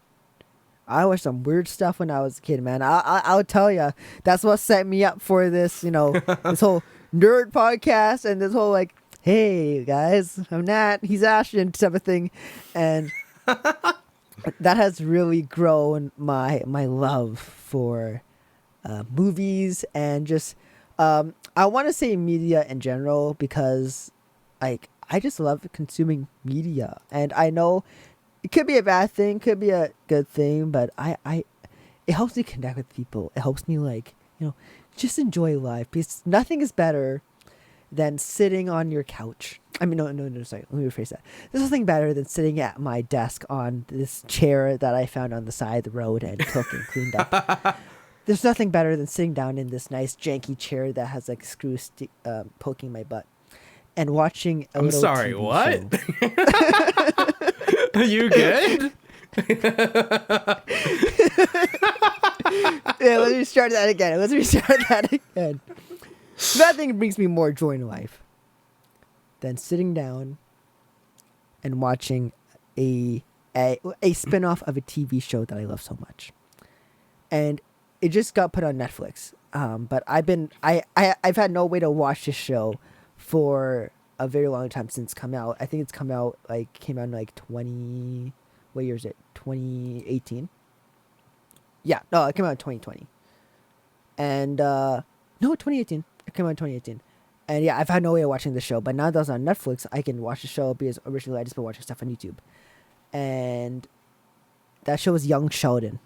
I watched some weird stuff when I was a kid, man. I'll tell you, that's what set me up for this, this whole nerd podcast and this whole like, hey guys, I'm Nat, he's Ashton type of thing, and that has really grown my love for movies and just I want to say media in general because like I just love consuming media, and I know it could be a bad thing, could be a good thing, but I it helps me connect with people. It helps me like, just enjoy life because nothing is better than sitting on your couch. I mean, no, sorry, let me rephrase that. There's nothing better than sitting at my desk on this chair that I found on the side of the road and took and cleaned up. There's nothing better than sitting down in this nice janky chair that has like screws poking my butt and watching a I'm little sorry, TV what? show. Are you good? Yeah, let's restart that again. Nothing brings me more joy in life than sitting down and watching a spin-off of a TV show that I love so much. And it just got put on Netflix. But I've had no way to watch this show for a very long time since it's come out. I think it's came out in like 20, what year is it? 2018? Yeah, no, it came out in 2020. And no, 2018. It came out in 2018. And yeah, I've had no way of watching the show, but now that it's on Netflix, I can watch the show because originally I just been watching stuff on YouTube. And that show is Young Sheldon.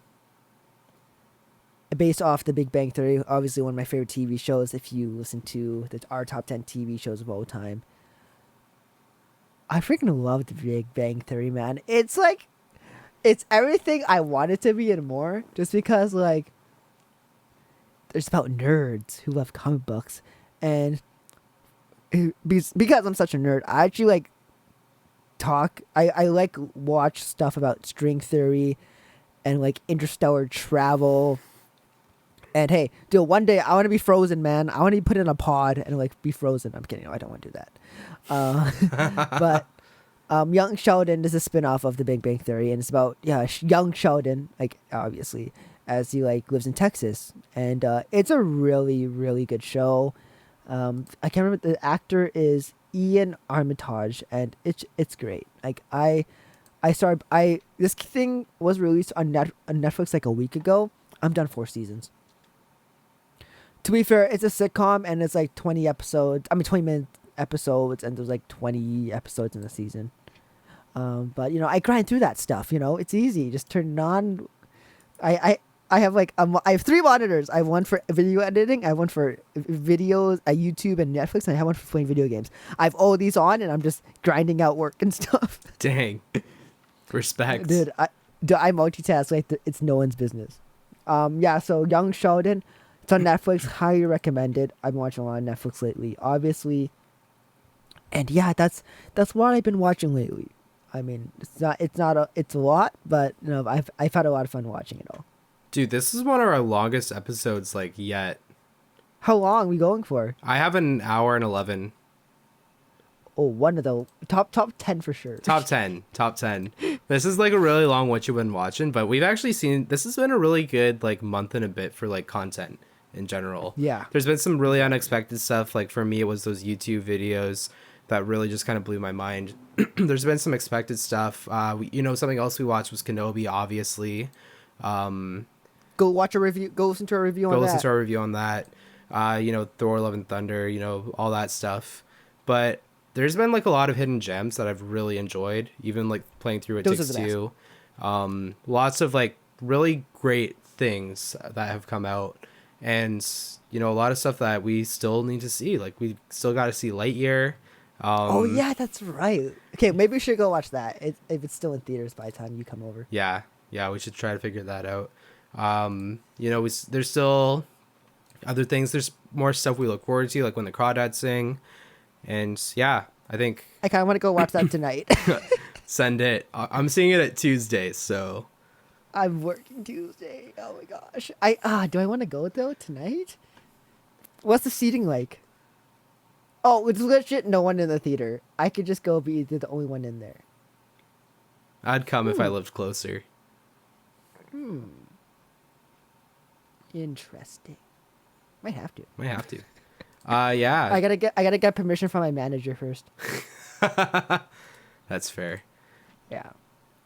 Based off The Big Bang Theory, obviously one of my favorite TV shows. If you listen to our top 10 TV shows of all time, I freaking love The Big Bang Theory, man. It's like, it's everything I want it to be and more. Just because like, it's about nerds who love comic books, and because I'm such a nerd, I actually like talk. I like watch stuff about string theory and like interstellar travel. And hey, dude, one day I want to be frozen, man. I want to be put in a pod and like be frozen. I'm kidding. No, I don't want to do that. But Young Sheldon is a spin-off of The Big Bang Theory, and it's about young Sheldon, like obviously, as he like lives in Texas, and it's a really really good show. I can't remember, the actor is Ian Armitage, and it's great. Like this thing was released on Netflix like a week ago. I'm done 4 seasons. To be fair, it's a sitcom and it's like 20 episodes. I mean 20-minute episodes, and there's like 20 episodes in the season. But I grind through that stuff. It's easy. Just turn it on. I have I have 3 monitors. I have one for video editing. I have one for videos, YouTube and Netflix, and I have one for playing video games. I have all these on, and I'm just grinding out work and stuff. Dang. Respect. Dude, I multitask like it's no one's business. So Young Sheldon, it's on Netflix. Highly recommended. I've been watching a lot of Netflix lately, obviously. And yeah, that's what I've been watching lately. I mean, it's a lot, but I've had a lot of fun watching it all. Dude, this is one of our longest episodes like yet. How long are we going for? I have an hour and 11. Oh, one of the top 10 for sure. Top 10. This is like a really long What You've Been Watching, but we've actually seen, this has been a really good like month and a bit for like content in general. Yeah. There's been some really unexpected stuff. Like for me, it was those YouTube videos that really just kind of blew my mind. There's been some expected stuff. Something else we watched was Kenobi, obviously. go watch a review. Go listen to a review on Go that. listen to our review on that. You know, Thor: Love and Thunder. You know, all that stuff. But there's been like a lot of hidden gems that I've really enjoyed. Even like playing through It Those Takes are the Two. Lots of like really great things that have come out, and you know, a lot of stuff that we still need to see. Like we still got to see Lightyear. Oh yeah, that's right. Okay, maybe we should go watch that. If it's still in theaters by the time you come over. Yeah, we should try to figure that out. You know, there's still other things. There's more stuff we look forward to, like when the Crawdads sing, and yeah, I think I kind of want to go watch that tonight. send it. I'm seeing it at Tuesday, so I'm working Tuesday. Oh my gosh. Do I want to go though tonight? What's the seating like? Oh, it's legit no one in the theater. I could just go be the only one in there. I'd come if I lived closer. Interesting. Might have to. Might have to. Yeah. I gotta get permission from my manager first. That's fair. Yeah.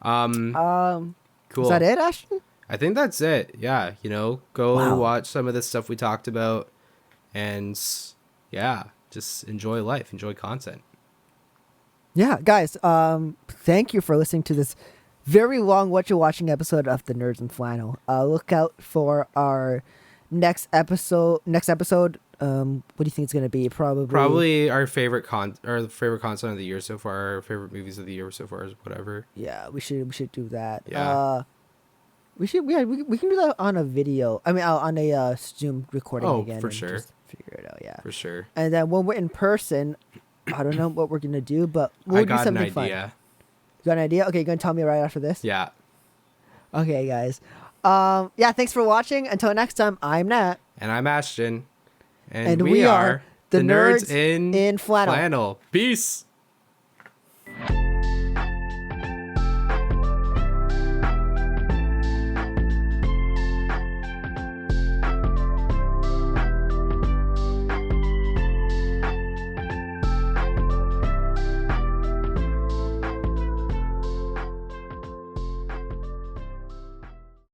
Cool. Is that it, Ashton? I think that's it. Yeah, you know, go Wow. watch some of the stuff we talked about, and yeah, just enjoy life, enjoy content. Yeah, guys. Thank you for listening to this very long What You're Watching episode of the Nerds and Flannel. Look out for our next episode. What do you think it's gonna be? Probably our favorite content of the year so far, our favorite movies of the year so far, whatever. Yeah, we should do that. Yeah. We can do that on a video. I mean, on a Zoom recording Oh, again. for and sure. just figure it out. Yeah. For sure. And then when we're in person, I don't know what we're gonna do, but we'll I do got an something fun. idea. You got an idea? Okay, you're gonna tell me right after this. Yeah. Okay, guys. Yeah, thanks for watching. Until next time, I'm Nat. And I'm Ashton. And we are the Nerds in Flannel. Peace.